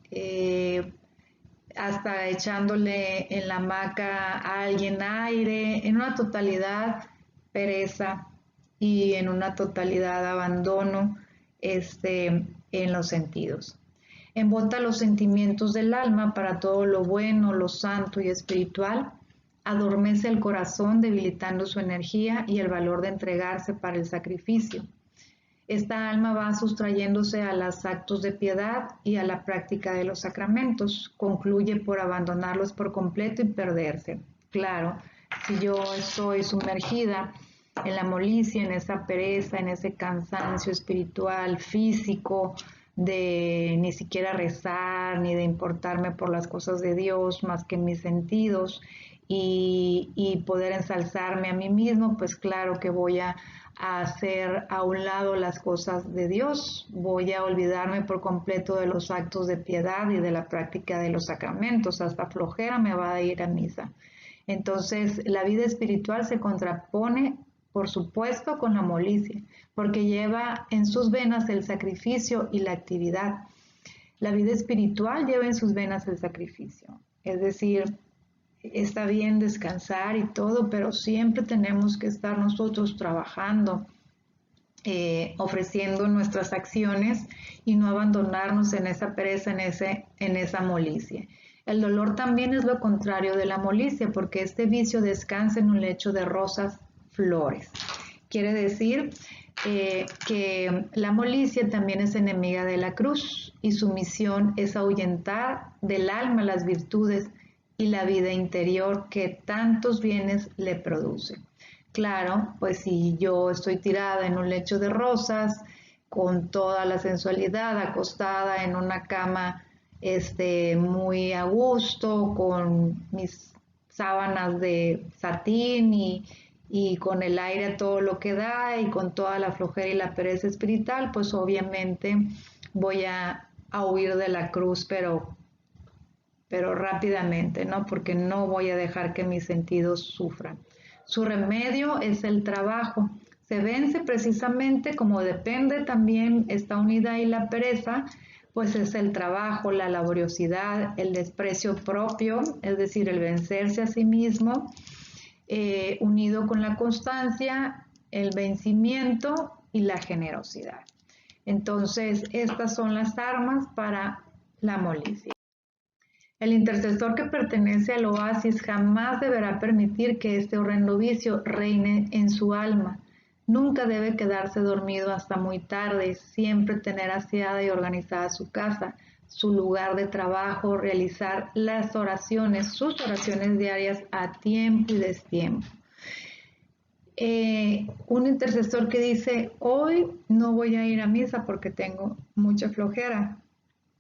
hasta echándole en la hamaca a alguien aire, en una totalidad pereza y en una totalidad abandono en los sentidos. Embota los sentimientos del alma para todo lo bueno, lo santo y espiritual, adormece el corazón debilitando su energía y el valor de entregarse para el sacrificio. Esta alma va sustrayéndose a los actos de piedad y a la práctica de los sacramentos, concluye por abandonarlos por completo y perderse. Claro, si yo estoy sumergida en la molicie, en esa pereza, en ese cansancio espiritual, físico, de ni siquiera rezar, ni de importarme por las cosas de Dios más que en mis sentidos y poder ensalzarme a mí mismo, pues claro que voy a hacer a un lado las cosas de Dios, voy a olvidarme por completo de los actos de piedad y de la práctica de los sacramentos, hasta flojera me va a ir a misa. Entonces, la vida espiritual se contrapone, por supuesto, con la molicie, porque lleva en sus venas el sacrificio y la actividad. La vida espiritual lleva en sus venas el sacrificio, es decir, está bien descansar y todo, pero siempre tenemos que estar nosotros trabajando, ofreciendo nuestras acciones y no abandonarnos en esa pereza, en esa molicie. El dolor también es lo contrario de la molicie, porque este vicio descansa en un lecho de rosas flores. Quiere decir que la molicie también es enemiga de la cruz y su misión es ahuyentar del alma las virtudes y la vida interior que tantos bienes le produce. Claro, pues si yo estoy tirada en un lecho de rosas, con toda la sensualidad, acostada en una cama muy a gusto, con mis sábanas de satín y con el aire a todo lo que da y con toda la flojera y la pereza espiritual, pues obviamente voy a huir de la cruz, pero rápidamente, ¿no? Porque no voy a dejar que mis sentidos sufran. Su remedio es el trabajo. Se vence precisamente como depende también esta unidad y la pereza, pues es el trabajo, la laboriosidad, el desprecio propio, es decir, el vencerse a sí mismo, unido con la constancia, el vencimiento y la generosidad. Entonces, estas son las armas para la molicie. El intercesor que pertenece al oasis jamás deberá permitir que este horrendo vicio reine en su alma. Nunca debe quedarse dormido hasta muy tarde, siempre tener aseada y organizada su casa, su lugar de trabajo, realizar las oraciones, sus oraciones diarias a tiempo y destiempo. Un intercesor que dice, hoy no voy a ir a misa porque tengo mucha flojera,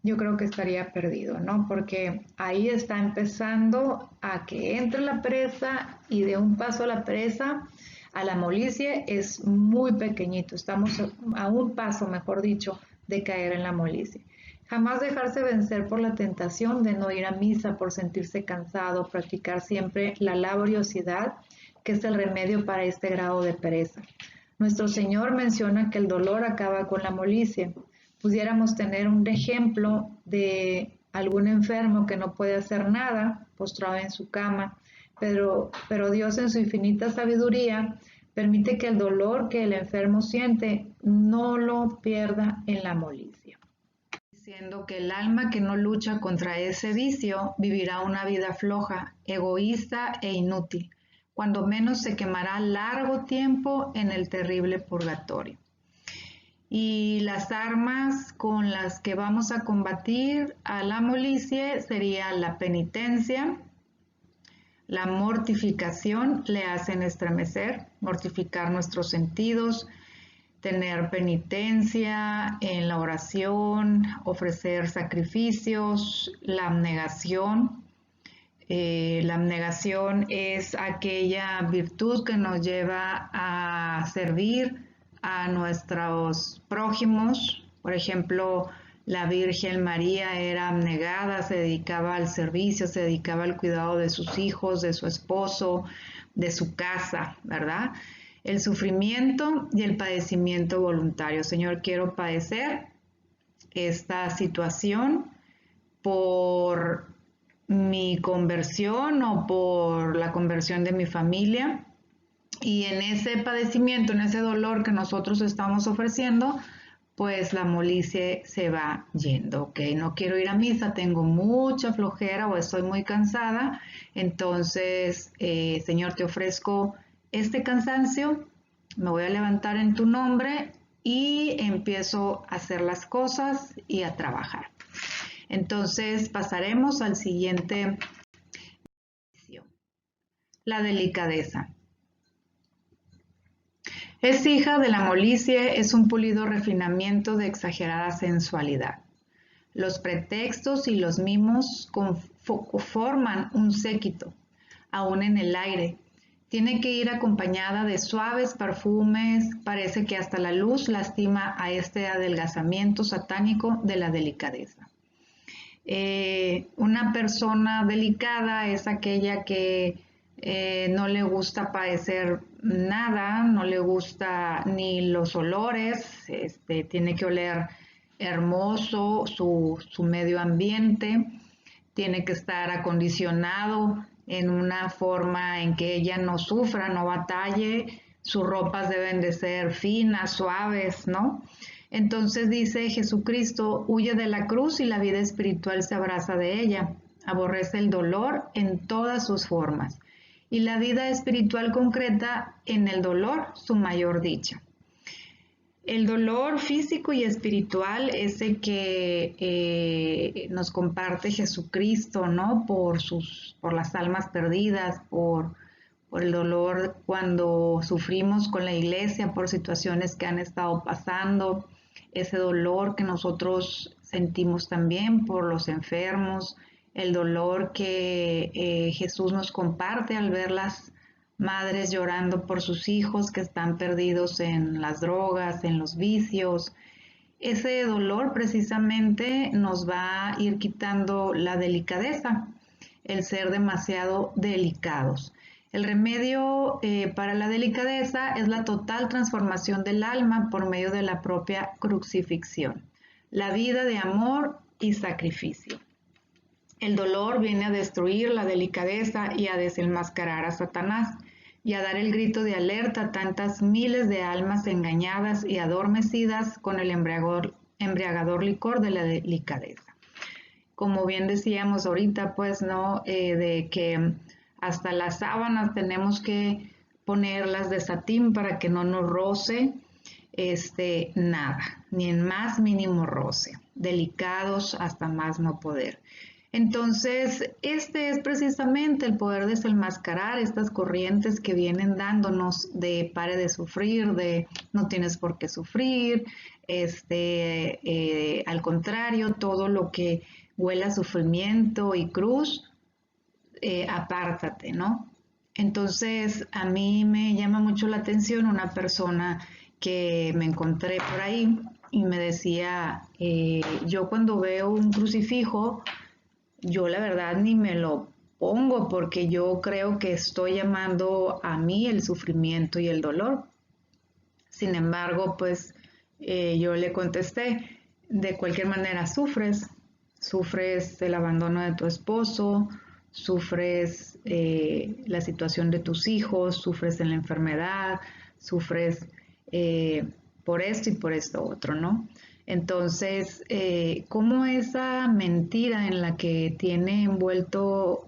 yo creo que estaría perdido, ¿no? Porque ahí está empezando a que entre la pereza y de un paso a la pereza a la molicie es muy pequeñito. Estamos a un paso, mejor dicho, de caer en la molicie. Jamás dejarse vencer por la tentación de no ir a misa por sentirse cansado, practicar siempre la laboriosidad, que es el remedio para este grado de pereza. Nuestro Señor menciona que el dolor acaba con la molicie. Pudiéramos tener un ejemplo de algún enfermo que no puede hacer nada, postrado en su cama, pero Dios en su infinita sabiduría permite que el dolor que el enfermo siente no lo pierda en la molicie. Diciendo que el alma que no lucha contra ese vicio vivirá una vida floja, egoísta e inútil, cuando menos se quemará largo tiempo en el terrible purgatorio. Y las armas con las que vamos a combatir a la molicie sería la penitencia, la mortificación, le hacen estremecer, mortificar nuestros sentidos, tener penitencia en la oración, ofrecer sacrificios, la abnegación. La abnegación es aquella virtud que nos lleva a servir a nuestros prójimos. Por ejemplo, la Virgen María era abnegada, se dedicaba al servicio, se dedicaba al cuidado de sus hijos, de su esposo, de su casa, ¿verdad? El sufrimiento y el padecimiento voluntario. Señor, quiero padecer esta situación por mi conversión o por la conversión de mi familia. Y en ese padecimiento, en ese dolor que nosotros estamos ofreciendo, pues la molicie se va yendo, ¿ok? No quiero ir a misa, tengo mucha flojera o estoy muy cansada, entonces, Señor, te ofrezco este cansancio, me voy a levantar en tu nombre y empiezo a hacer las cosas y a trabajar. Entonces, pasaremos al siguiente. La delicadeza. Es hija de la molicie, es un pulido refinamiento de exagerada sensualidad. Los pretextos y los mimos forman un séquito, aún en el aire. Tiene que ir acompañada de suaves perfumes, parece que hasta la luz lastima a este adelgazamiento satánico de la delicadeza. Una persona delicada es aquella que no le gusta padecer nada, no le gusta ni los olores, tiene que oler hermoso su medio ambiente, tiene que estar acondicionado en una forma en que ella no sufra, no batalle, sus ropas deben de ser finas, suaves, ¿no? Entonces dice Jesucristo, huye de la cruz y la vida espiritual se abraza de ella, aborrece el dolor en todas sus formas y la vida espiritual concreta en el dolor su mayor dicha. El dolor físico y espiritual es el que nos comparte Jesucristo, ¿no? Por las almas perdidas, por el dolor cuando sufrimos con la iglesia, por situaciones que han estado pasando, ese dolor que nosotros sentimos también por los enfermos, el dolor que Jesús nos comparte al ver las madres llorando por sus hijos que están perdidos en las drogas, en los vicios. Ese dolor precisamente nos va a ir quitando la delicadeza, el ser demasiado delicados. El remedio para la delicadeza es la total transformación del alma por medio de la propia crucifixión, la vida de amor y sacrificio. El dolor viene a destruir la delicadeza y a desenmascarar a Satanás y a dar el grito de alerta a tantas miles de almas engañadas y adormecidas con el embriagador licor de la delicadeza. Como bien decíamos ahorita, pues, ¿no? De que hasta las sábanas tenemos que ponerlas de satín para que no nos roce nada, ni en más mínimo roce, delicados hasta más no poder. Entonces, este es precisamente el poder desenmascarar estas corrientes que vienen dándonos de pare de sufrir, de no tienes por qué sufrir, al contrario, todo lo que huela a sufrimiento y cruz, apártate, ¿no? Entonces, a mí me llama mucho la atención una persona que me encontré por ahí y me decía, yo cuando veo un crucifijo, yo la verdad ni me lo pongo porque yo creo que estoy llamando a mí el sufrimiento y el dolor. Sin embargo, pues yo le contesté, de cualquier manera sufres el abandono de tu esposo, sufres la situación de tus hijos, sufres en la enfermedad, sufres por esto y por esto otro, ¿no? Entonces, ¿cómo esa mentira en la que tiene envuelto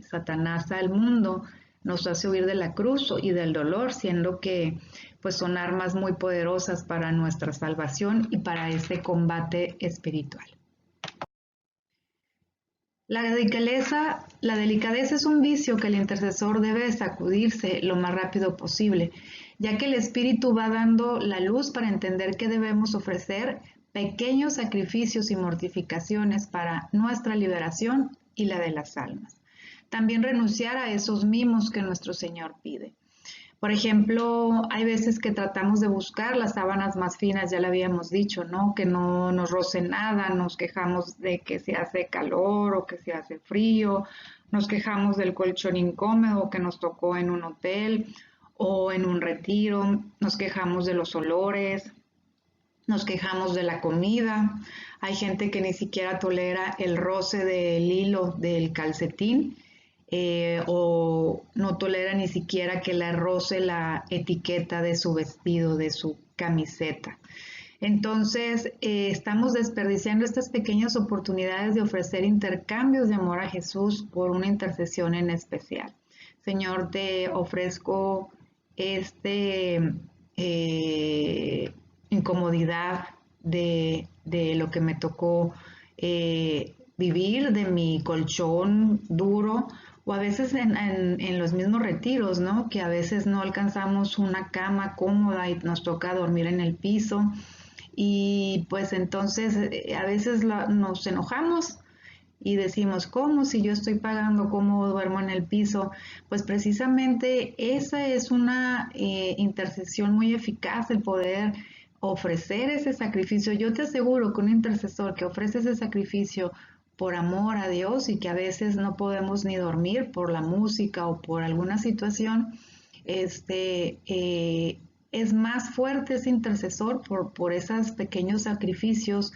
Satanás al mundo nos hace huir de la cruz y del dolor, siendo que pues son armas muy poderosas para nuestra salvación y para este combate espiritual? La delicadeza es un vicio que el intercesor debe sacudirse lo más rápido posible, ya que el Espíritu va dando la luz para entender que debemos ofrecer pequeños sacrificios y mortificaciones para nuestra liberación y la de las almas. También renunciar a esos mimos que nuestro Señor pide. Por ejemplo, hay veces que tratamos de buscar las sábanas más finas, ya lo habíamos dicho, ¿no? Que no nos roce nada, nos quejamos de que se hace calor o que se hace frío, nos quejamos del colchón incómodo que nos tocó en un hotel o en un retiro, nos quejamos de los olores, nos quejamos de la comida. Hay gente que ni siquiera tolera el roce del hilo del calcetín. O no tolera ni siquiera que le roce la etiqueta de su vestido, de su camiseta. Entonces, estamos desperdiciando estas pequeñas oportunidades de ofrecer intercambios de amor a Jesús por una intercesión en especial. Señor, te ofrezco incomodidad de lo que me tocó vivir, de mi colchón duro, o a veces en los mismos retiros, ¿no? Que a veces no alcanzamos una cama cómoda y nos toca dormir en el piso. Y pues entonces a veces nos enojamos y decimos, ¿cómo? Si yo estoy pagando, ¿cómo duermo en el piso? Pues precisamente esa es una intercesión muy eficaz, el poder ofrecer ese sacrificio. Yo te aseguro que un intercesor que ofrece ese sacrificio por amor a Dios y que a veces no podemos ni dormir por la música o por alguna situación, es más fuerte ese intercesor por esos pequeños sacrificios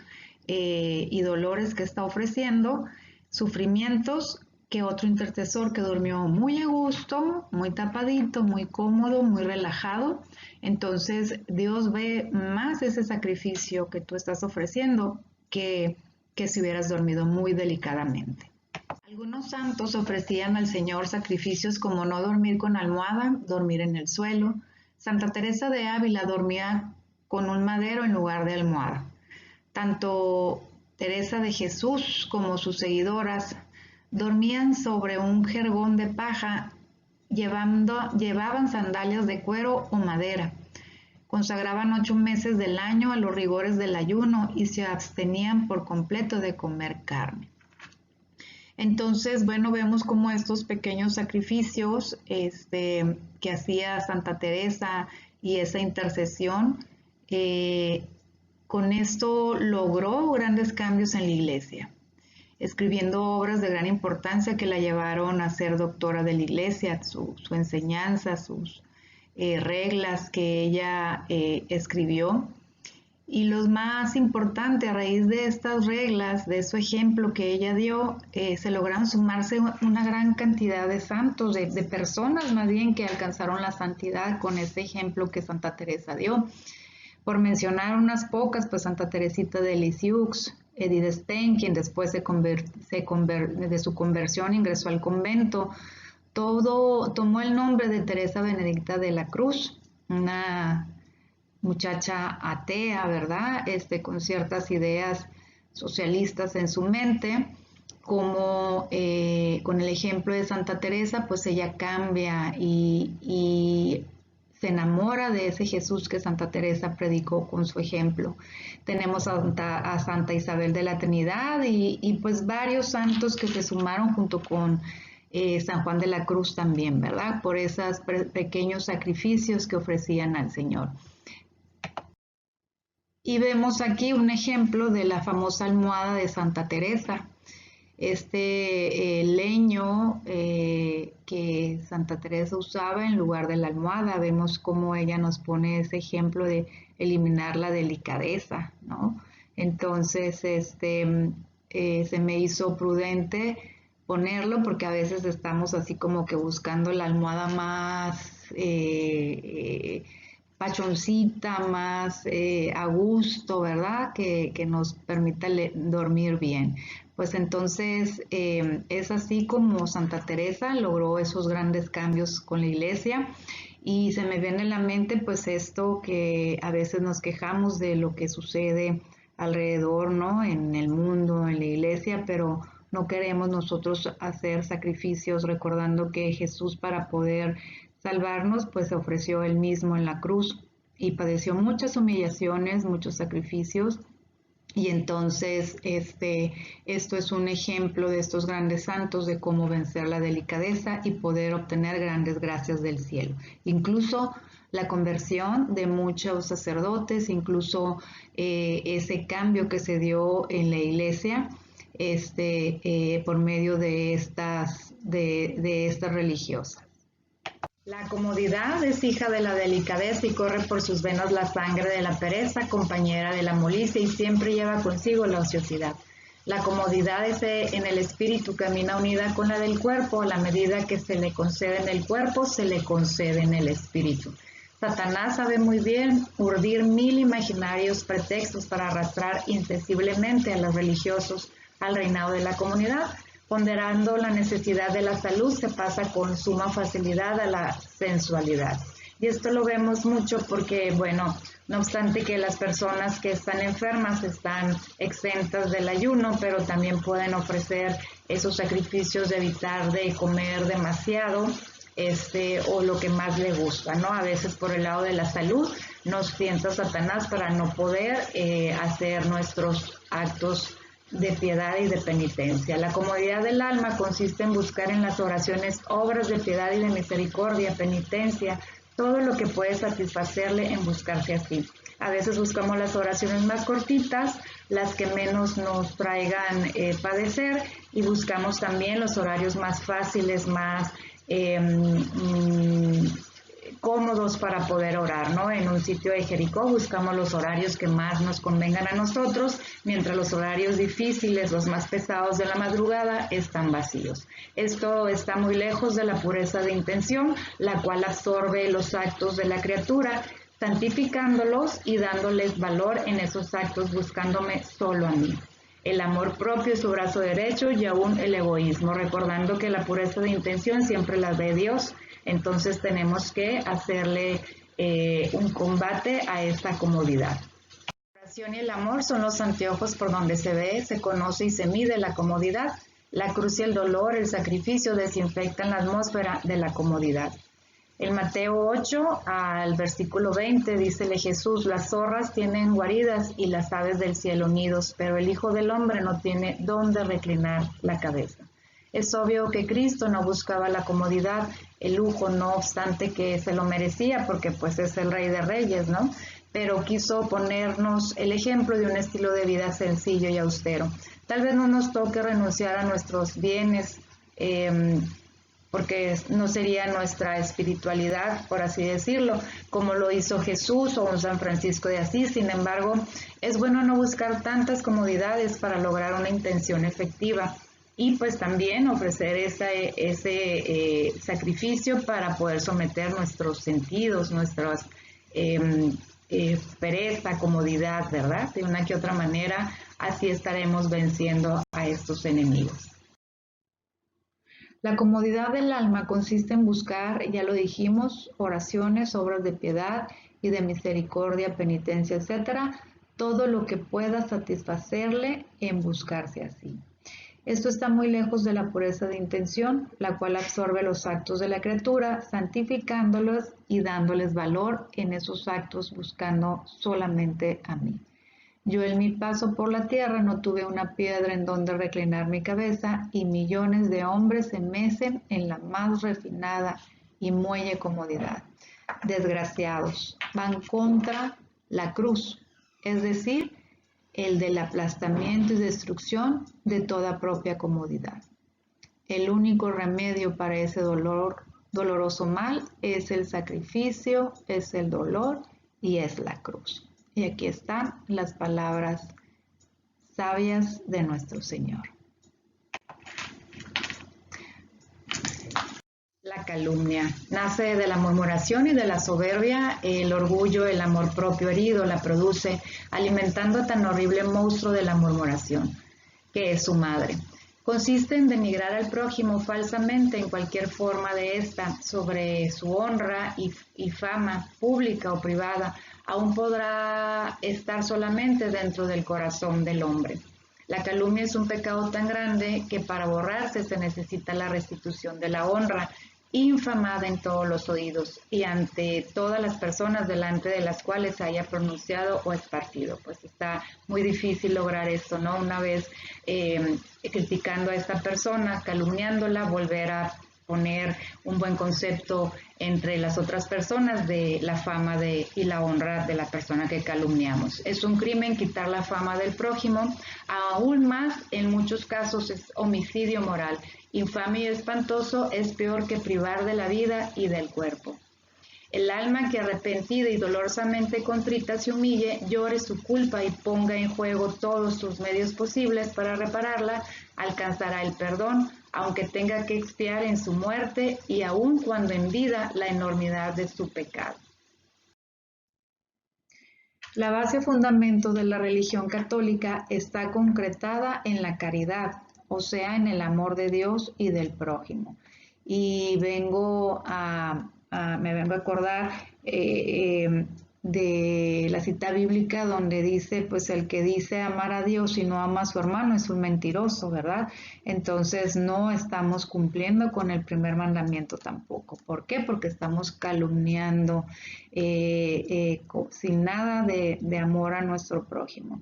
y dolores que está ofreciendo, sufrimientos, que otro intercesor que durmió muy a gusto, muy tapadito, muy cómodo, muy relajado. Entonces Dios ve más ese sacrificio que tú estás ofreciendo que si hubieras dormido muy delicadamente. Algunos santos ofrecían al Señor sacrificios como no dormir con almohada, dormir en el suelo. Santa Teresa de Ávila dormía con un madero en lugar de almohada. Tanto Teresa de Jesús como sus seguidoras dormían sobre un jergón de paja, llevaban sandalias de cuero o madera. Consagraban 8 meses del año a los rigores del ayuno y se abstenían por completo de comer carne. Entonces, bueno, vemos como estos pequeños sacrificios que hacía Santa Teresa y esa intercesión, con esto logró grandes cambios en la iglesia, escribiendo obras de gran importancia que la llevaron a ser doctora de la iglesia, su enseñanza, sus reglas que ella escribió. Y lo más importante, a raíz de estas reglas, de su ejemplo que ella dio, se lograron sumarse una gran cantidad de santos, de personas más bien que alcanzaron la santidad con ese ejemplo que Santa Teresa dio. Por mencionar unas pocas, pues Santa Teresita de Lisieux, Edith Stein, quien después de su conversión ingresó al convento, tomó el nombre de Teresa Benedicta de la Cruz, una muchacha atea, ¿verdad? Con ciertas ideas socialistas en su mente, como con el ejemplo de Santa Teresa, pues ella cambia y se enamora de ese Jesús que Santa Teresa predicó con su ejemplo. Tenemos a Santa Isabel de la Trinidad y pues varios santos que se sumaron junto con San Juan de la Cruz también, ¿verdad? Por esos pequeños sacrificios que ofrecían al Señor. Y vemos aquí un ejemplo de la famosa almohada de Santa Teresa. Leño que Santa Teresa usaba en lugar de la almohada. Vemos cómo ella nos pone ese ejemplo de eliminar la delicadeza, ¿no? Entonces, se me hizo prudente ponerlo porque a veces estamos así como que buscando la almohada más pachoncita, más a gusto, ¿verdad? Que nos permita dormir bien. Pues entonces es así como Santa Teresa logró esos grandes cambios con la iglesia. Y se me viene en la mente pues esto que a veces nos quejamos de lo que sucede alrededor, ¿no? En el mundo, en la iglesia, pero no queremos nosotros hacer sacrificios recordando que Jesús, para poder salvarnos, pues se ofreció él mismo en la cruz y padeció muchas humillaciones, muchos sacrificios. Y entonces esto es un ejemplo de estos grandes santos de cómo vencer la delicadeza y poder obtener grandes gracias del cielo. Incluso la conversión de muchos sacerdotes, incluso ese cambio que se dio en la iglesia por medio de estas religiosas. La comodidad es hija de la delicadeza y corre por sus venas la sangre de la pereza, compañera de la molicie, y siempre lleva consigo la ociosidad. La comodidad en el espíritu camina unida con la del cuerpo. A la medida que se le concede en el cuerpo, se le concede en el espíritu. Satanás sabe muy bien urdir 1000 imaginarios pretextos para arrastrar insensiblemente a los religiosos al reinado de la comunidad. Ponderando la necesidad de la salud, se pasa con suma facilidad a la sensualidad. Y esto lo vemos mucho porque, bueno, no obstante que las personas que están enfermas están exentas del ayuno, pero también pueden ofrecer esos sacrificios de evitar de comer demasiado, o lo que más le gusta, ¿no? A veces por el lado de la salud nos tienta Satanás para no poder hacer nuestros actos de piedad y de penitencia. La comodidad del alma consiste en buscar en las oraciones obras de piedad y de misericordia, penitencia, todo lo que puede satisfacerle en buscarse así. A veces buscamos las oraciones más cortitas, las que menos nos traigan padecer, y buscamos también los horarios más fáciles, más cómodos para poder orar, ¿no? En un sitio de Jericó buscamos los horarios que más nos convengan a nosotros, mientras los horarios difíciles, los más pesados de la madrugada, están vacíos. Esto está muy lejos de la pureza de intención, la cual absorbe los actos de la criatura, santificándolos y dándoles valor en esos actos, buscándome solo a mí. El amor propio es su brazo derecho y aún el egoísmo, recordando que la pureza de intención siempre la ve Dios. Entonces tenemos que hacerle un combate a esta comodidad. La oración y el amor son los anteojos por donde se ve, se conoce y se mide la comodidad. La cruz y el dolor, el sacrificio desinfectan la atmósfera de la comodidad. En Mateo 8 al versículo 20 dícele Jesús: las zorras tienen guaridas y las aves del cielo nidos, pero el Hijo del Hombre no tiene dónde reclinar la cabeza. Es obvio que Cristo no buscaba la comodidad, el lujo, no obstante que se lo merecía, porque pues es el Rey de Reyes, ¿no? Pero quiso ponernos el ejemplo de un estilo de vida sencillo y austero. Tal vez no nos toque renunciar a nuestros bienes, porque no sería nuestra espiritualidad, por así decirlo, como lo hizo Jesús o un San Francisco de Asís. Sin embargo, es bueno no buscar tantas comodidades para lograr una intención efectiva y pues también ofrecer ese sacrificio para poder someter nuestros sentidos, nuestras pereza, comodidad, ¿verdad? De una que otra manera, así estaremos venciendo a estos enemigos. La comodidad del alma consiste en buscar, ya lo dijimos, oraciones, obras de piedad y de misericordia, penitencia, etcétera, todo lo que pueda satisfacerle en buscarse así. Esto está muy lejos de la pureza de intención, la cual absorbe los actos de la criatura, santificándolos y dándoles valor en esos actos, buscando solamente a mí. Yo en mi paso por la tierra no tuve una piedra en donde reclinar mi cabeza y millones de hombres se mecen en la más refinada y muelle comodidad. Desgraciados, van contra la cruz, es decir, el del aplastamiento y destrucción de toda propia comodidad. El único remedio para ese doloroso mal es el sacrificio, es el dolor y es la cruz. Y aquí están las palabras sabias de nuestro Señor. La calumnia nace de la murmuración y de la soberbia. El orgullo, el amor propio herido la produce, alimentando tan horrible monstruo de la murmuración, que es su madre. Consiste en denigrar al prójimo falsamente en cualquier forma de esta, sobre su honra y fama, pública o privada, aún podrá estar solamente dentro del corazón del hombre. La calumnia es un pecado tan grande que para borrarse se necesita la restitución de la honra, infamada en todos los oídos y ante todas las personas delante de las cuales se haya pronunciado o esparcido. Pues está muy difícil lograr esto, ¿no? Una vez criticando a esta persona, calumniándola, volver a poner un buen concepto entre las otras personas de la fama y la honra de la persona que calumniamos. Es un crimen quitar la fama del prójimo, aún más en muchos casos es homicidio moral. Infame y espantoso, es peor que privar de la vida y del cuerpo. El alma que arrepentida y dolorosamente contrita se humille, llore su culpa y ponga en juego todos sus medios posibles para repararla, alcanzará el perdón, aunque tenga que expiar en su muerte y aun cuando en vida la enormidad de su pecado. La base fundamento de la religión católica está concretada en la caridad, o sea, en el amor de Dios y del prójimo. Y me vengo a acordar de la cita bíblica donde dice, pues el que dice amar a Dios y no ama a su hermano es un mentiroso, ¿verdad? Entonces no estamos cumpliendo con el primer mandamiento tampoco. ¿Por qué? Porque estamos calumniando sin nada de amor a nuestro prójimo.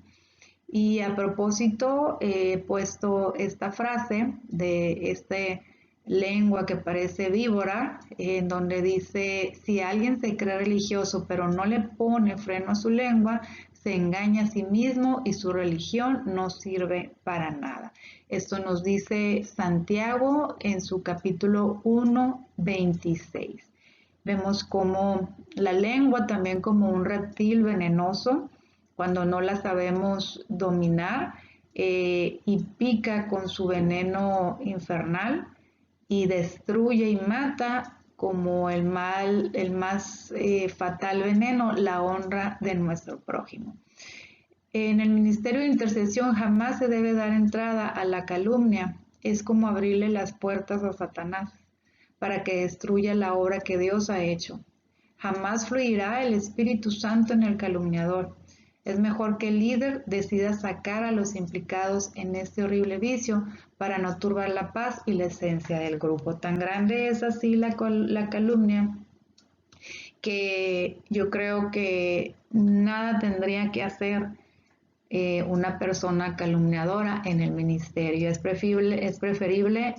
Y a propósito, he puesto esta frase de lengua que parece víbora, en donde dice, si alguien se cree religioso pero no le pone freno a su lengua, se engaña a sí mismo y su religión no sirve para nada. Esto nos dice Santiago en su capítulo 1, 26. Vemos como la lengua también como un reptil venenoso, cuando no la sabemos dominar, y pica con su veneno infernal y destruye y mata como el más fatal veneno, la honra de nuestro prójimo. En el ministerio de intercesión jamás se debe dar entrada a la calumnia, es como abrirle las puertas a Satanás para que destruya la obra que Dios ha hecho. Jamás fluirá el Espíritu Santo en el calumniador. Es mejor que el líder decida sacar a los implicados en este horrible vicio para no turbar la paz y la esencia del grupo. Tan grande es así la calumnia que yo creo que nada tendría que hacer una persona calumniadora en el ministerio. Es preferible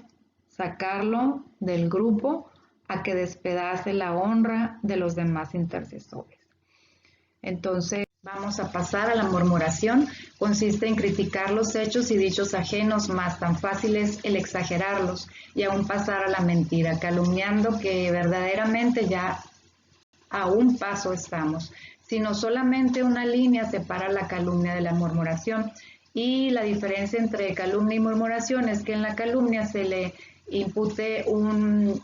sacarlo del grupo a que despedace la honra de los demás intercesores. Entonces, vamos a pasar a la murmuración. Consiste en criticar los hechos y dichos ajenos, más tan fácil es el exagerarlos y aún pasar a la mentira, calumniando que verdaderamente ya a un paso estamos, sino solamente una línea separa la calumnia de la murmuración. Y la diferencia entre calumnia y murmuración es que en la calumnia se le impute un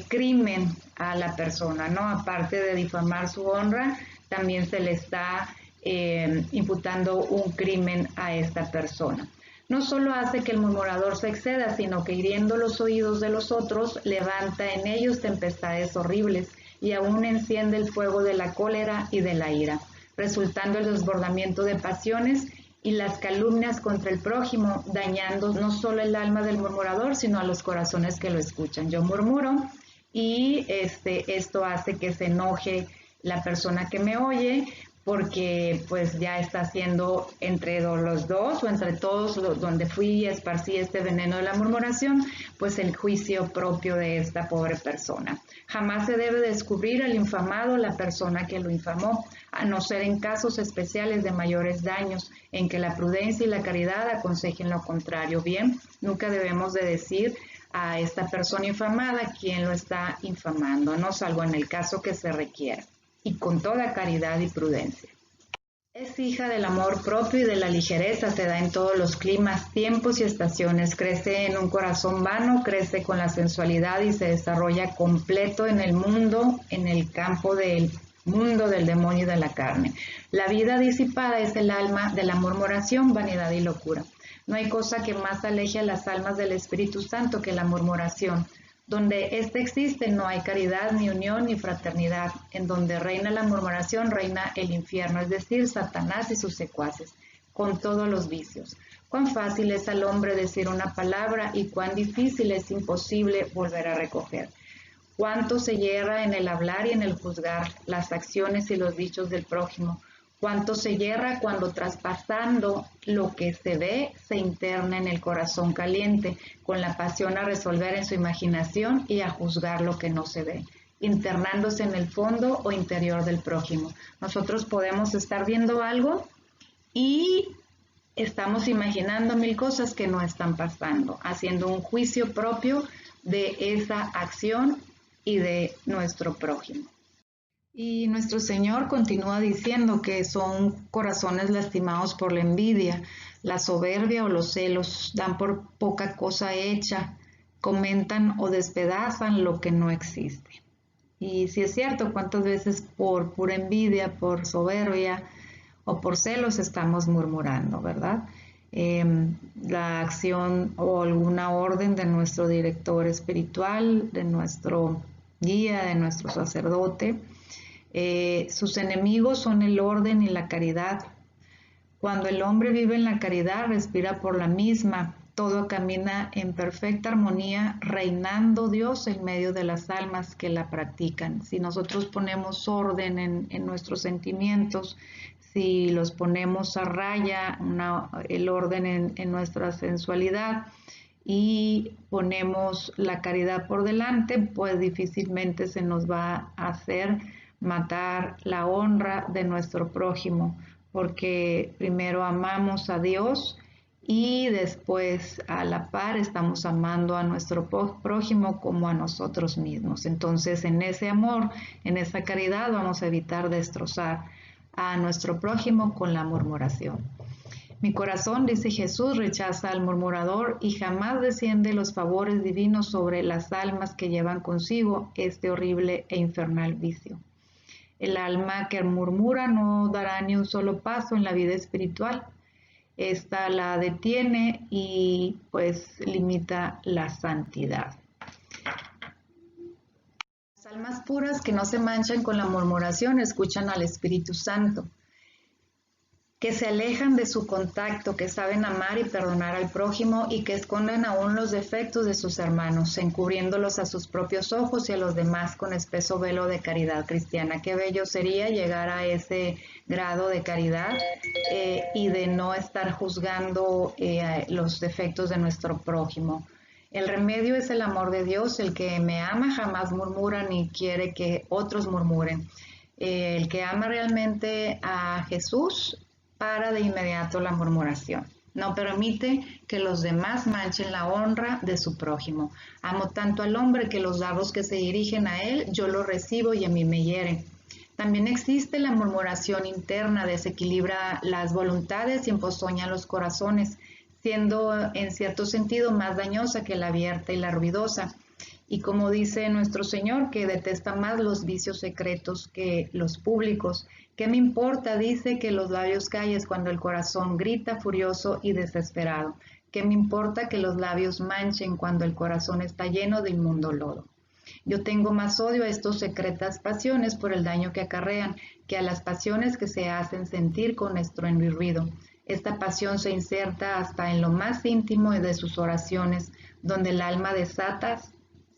crimen a la persona, ¿no? Aparte de difamar su honra, también se le está imputando un crimen a esta persona. No solo hace que el murmurador se exceda, sino que hiriendo los oídos de los otros, levanta en ellos tempestades horribles y aún enciende el fuego de la cólera y de la ira, resultando el desbordamiento de pasiones y las calumnias contra el prójimo, dañando no solo el alma del murmurador, sino a los corazones que lo escuchan. Yo murmuro y esto hace que se enoje la persona que me oye, porque pues ya está haciendo entre los dos o entre todos donde fui y esparcí este veneno de la murmuración, pues el juicio propio de esta pobre persona. Jamás se debe descubrir al infamado la persona que lo infamó, a no ser en casos especiales de mayores daños, en que la prudencia y la caridad aconsejen lo contrario. Bien, nunca debemos de decir a esta persona infamada quién lo está infamando, no salvo en el caso que se requiera, y con toda caridad y prudencia. Es hija del amor propio y de la ligereza, se da en todos los climas, tiempos y estaciones, crece en un corazón vano, crece con la sensualidad y se desarrolla completo en el mundo, en el campo del mundo del demonio y de la carne. La vida disipada es el alma de la murmuración, vanidad y locura. No hay cosa que más aleje a las almas del Espíritu Santo que la murmuración. Donde éste existe no hay caridad, ni unión, ni fraternidad. En donde reina la murmuración, reina el infierno, es decir, Satanás y sus secuaces, con todos los vicios. Cuán fácil es al hombre decir una palabra y cuán difícil es imposible volver a recoger. Cuánto se yerra en el hablar y en el juzgar las acciones y los dichos del prójimo. Cuánto se yerra cuando traspasando lo que se ve se interna en el corazón caliente, con la pasión a resolver en su imaginación y a juzgar lo que no se ve, internándose en el fondo o interior del prójimo. Nosotros podemos estar viendo algo y estamos imaginando mil cosas que no están pasando, haciendo un juicio propio de esa acción y de nuestro prójimo. Y nuestro Señor continúa diciendo que son corazones lastimados por la envidia, la soberbia o los celos, dan por poca cosa hecha, comentan o despedazan lo que no existe. Y si es cierto, cuántas veces por pura envidia, por soberbia o por celos estamos murmurando, ¿verdad? La acción o alguna orden de nuestro director espiritual, de nuestro guía, de nuestro sacerdote. Sus enemigos son el orden y la caridad. Cuando el hombre vive en la caridad, respira por la misma, todo camina en perfecta armonía, reinando Dios en medio de las almas que la practican. Si nosotros ponemos orden en nuestros sentimientos, si los ponemos a raya, el orden en nuestra sensualidad, y ponemos la caridad por delante, pues difícilmente se nos va a hacer matar la honra de nuestro prójimo, porque primero amamos a Dios y después a la par estamos amando a nuestro prójimo como a nosotros mismos. Entonces, en ese amor, en esa caridad, vamos a evitar destrozar a nuestro prójimo con la murmuración. Mi corazón, dice Jesús, rechaza al murmurador y jamás desciende los favores divinos sobre las almas que llevan consigo este horrible e infernal vicio. El alma que murmura no dará ni un solo paso en la vida espiritual. Esta la detiene y pues limita la santidad. Las almas puras que no se manchan con la murmuración escuchan al Espíritu Santo, que se alejan de su contacto, que saben amar y perdonar al prójimo y que esconden aún los defectos de sus hermanos, encubriéndolos a sus propios ojos y a los demás con espeso velo de caridad cristiana. Qué bello sería llegar a ese grado de caridad y de no estar juzgando los defectos de nuestro prójimo. El remedio es el amor de Dios. El que me ama jamás murmura ni quiere que otros murmuren. El que ama realmente a Jesús para de inmediato la murmuración. No permite que los demás manchen la honra de su prójimo. Amo tanto al hombre que los dardos que se dirigen a él, yo los recibo y a mí me hieren. También existe la murmuración interna, desequilibra las voluntades y emponzoña los corazones, siendo en cierto sentido más dañosa que la abierta y la ruidosa. Y como dice nuestro Señor, que detesta más los vicios secretos que los públicos. ¿Qué me importa? Dice, que los labios calles cuando el corazón grita furioso y desesperado. ¿Qué me importa que los labios manchen cuando el corazón está lleno de inmundo lodo? Yo tengo más odio a estas secretas pasiones por el daño que acarrean que a las pasiones que se hacen sentir con estruendo y ruido. Esta pasión se inserta hasta en lo más íntimo de sus oraciones, donde el alma desata,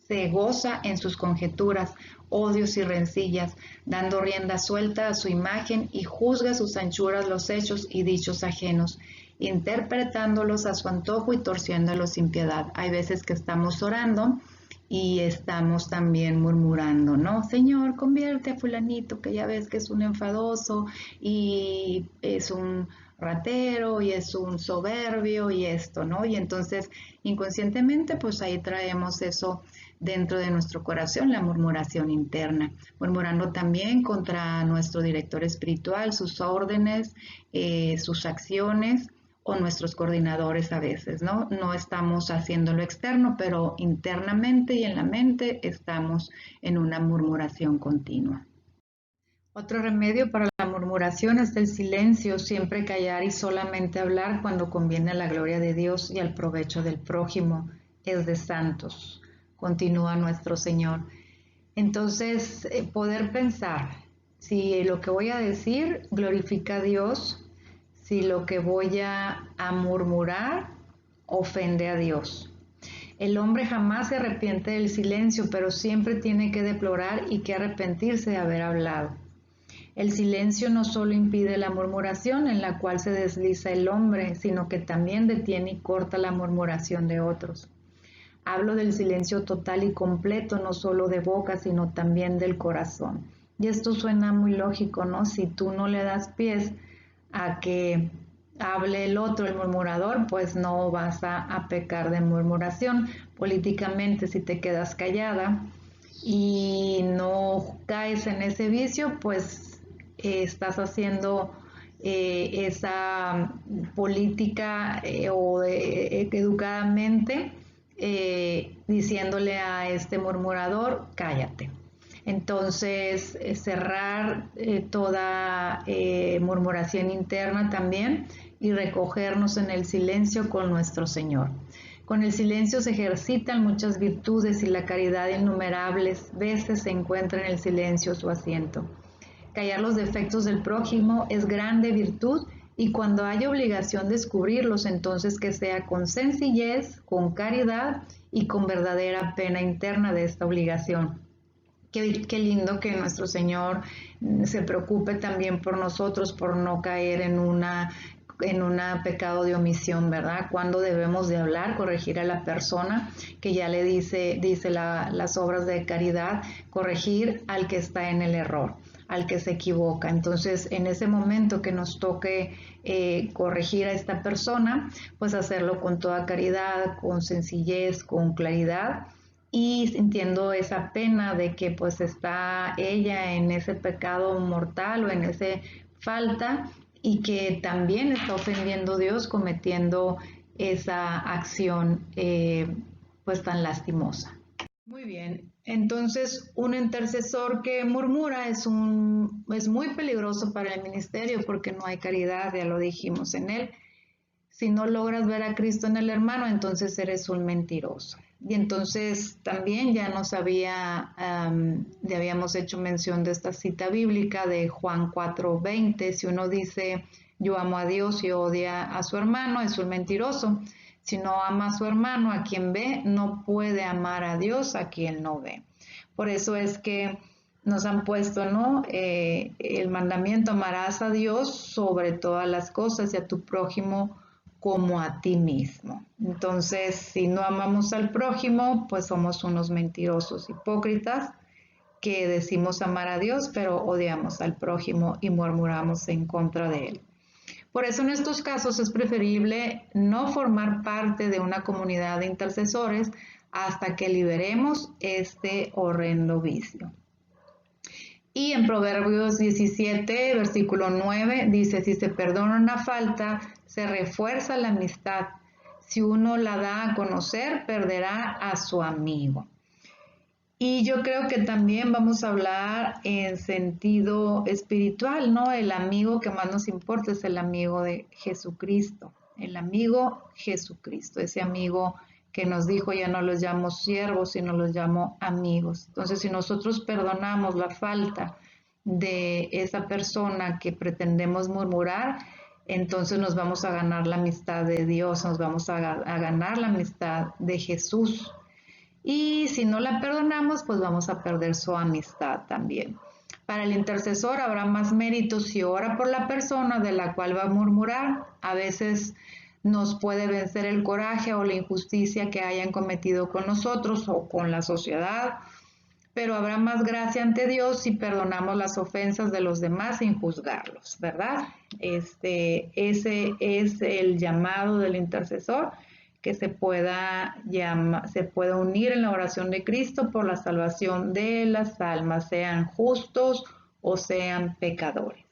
se goza en sus conjeturas, odios y rencillas, dando rienda suelta a su imagen y juzga sus anchuras los hechos y dichos ajenos, interpretándolos a su antojo y torciéndolos sin piedad. Hay veces que estamos orando y estamos también murmurando, ¿no? Señor, convierte a fulanito, que ya ves que es un enfadoso y es un ratero y es un soberbio y esto, ¿no? Y entonces inconscientemente pues ahí traemos eso dentro de nuestro corazón, la murmuración interna, murmurando también contra nuestro director espiritual, sus órdenes, sus acciones o nuestros coordinadores a veces, ¿no? No estamos haciendo lo externo, pero internamente y en la mente estamos en una murmuración continua. Otro remedio para la murmuración es el silencio, siempre callar y solamente hablar cuando conviene a la gloria de Dios y al provecho del prójimo, es de santos, continúa nuestro Señor. Entonces, poder pensar, si lo que voy a decir glorifica a Dios, si lo que voy a murmurar ofende a Dios. El hombre jamás se arrepiente del silencio, pero siempre tiene que deplorar y que arrepentirse de haber hablado. El silencio no solo impide la murmuración en la cual se desliza el hombre, sino que también detiene y corta la murmuración de otros. Hablo del silencio total y completo, no solo de boca, sino también del corazón. Y esto suena muy lógico, ¿no? Si tú no le das pies a que hable el otro, el murmurador, pues no vas a pecar de murmuración. Políticamente, si te quedas callada y no caes en ese vicio, pues estás haciendo esa política o educadamente diciéndole a este murmurador, cállate. Entonces, cerrar toda murmuración interna también y recogernos en el silencio con nuestro Señor. Con el silencio se ejercitan muchas virtudes y la caridad innumerables veces se encuentra en el silencio su asiento. Callar los defectos del prójimo es grande virtud y cuando haya obligación de descubrirlos, entonces que sea con sencillez, con caridad y con verdadera pena interna de esta obligación. Qué lindo que nuestro Señor se preocupe también por nosotros, por no caer en un pecado de omisión, ¿verdad? Cuando debemos de hablar, corregir a la persona que ya le dice las obras de caridad, corregir al que está en el error, al que se equivoca. Entonces, en ese momento que nos toque corregir a esta persona, pues hacerlo con toda caridad, con sencillez, con claridad y sintiendo esa pena de que pues está ella en ese pecado mortal o en esa falta y que también está ofendiendo a Dios cometiendo esa acción pues tan lastimosa. Muy bien, entonces un intercesor que murmura es muy peligroso para el ministerio porque no hay caridad, ya lo dijimos en él. Si no logras ver a Cristo en el hermano, entonces eres un mentiroso. Y entonces también ya habíamos hecho mención de esta cita bíblica de Juan 4:20. Si uno dice, yo amo a Dios y odia a su hermano, es un mentiroso. Si no ama a su hermano, a quien ve, no puede amar a Dios a quien no ve. Por eso es que nos han puesto, ¿no? El mandamiento, amarás a Dios sobre todas las cosas y a tu prójimo como a ti mismo. Entonces, si no amamos al prójimo, pues somos unos mentirosos hipócritas que decimos amar a Dios, pero odiamos al prójimo y murmuramos en contra de él. Por eso en estos casos es preferible no formar parte de una comunidad de intercesores hasta que liberemos este horrendo vicio. Y en Proverbios 17, versículo 9, dice, si se perdona una falta, se refuerza la amistad. Si uno la da a conocer, perderá a su amigo. Y yo creo que también vamos a hablar en sentido espiritual, ¿no? El amigo que más nos importa es el amigo de Jesucristo. El amigo Jesucristo, ese amigo que nos dijo, ya no los llamo siervos, sino los llamo amigos. Entonces, si nosotros perdonamos la falta de esa persona que pretendemos murmurar, entonces nos vamos a ganar la amistad de Dios, nos vamos a ganar la amistad de Jesús. Y si no la perdonamos, pues vamos a perder su amistad también. Para el intercesor habrá más méritos si ora por la persona de la cual va a murmurar. A veces nos puede vencer el coraje o la injusticia que hayan cometido con nosotros o con la sociedad, pero habrá más gracia ante Dios si perdonamos las ofensas de los demás sin juzgarlos, ¿verdad? Ese es el llamado del intercesor, que se pueda unir en la oración de Cristo por la salvación de las almas, sean justos o sean pecadores.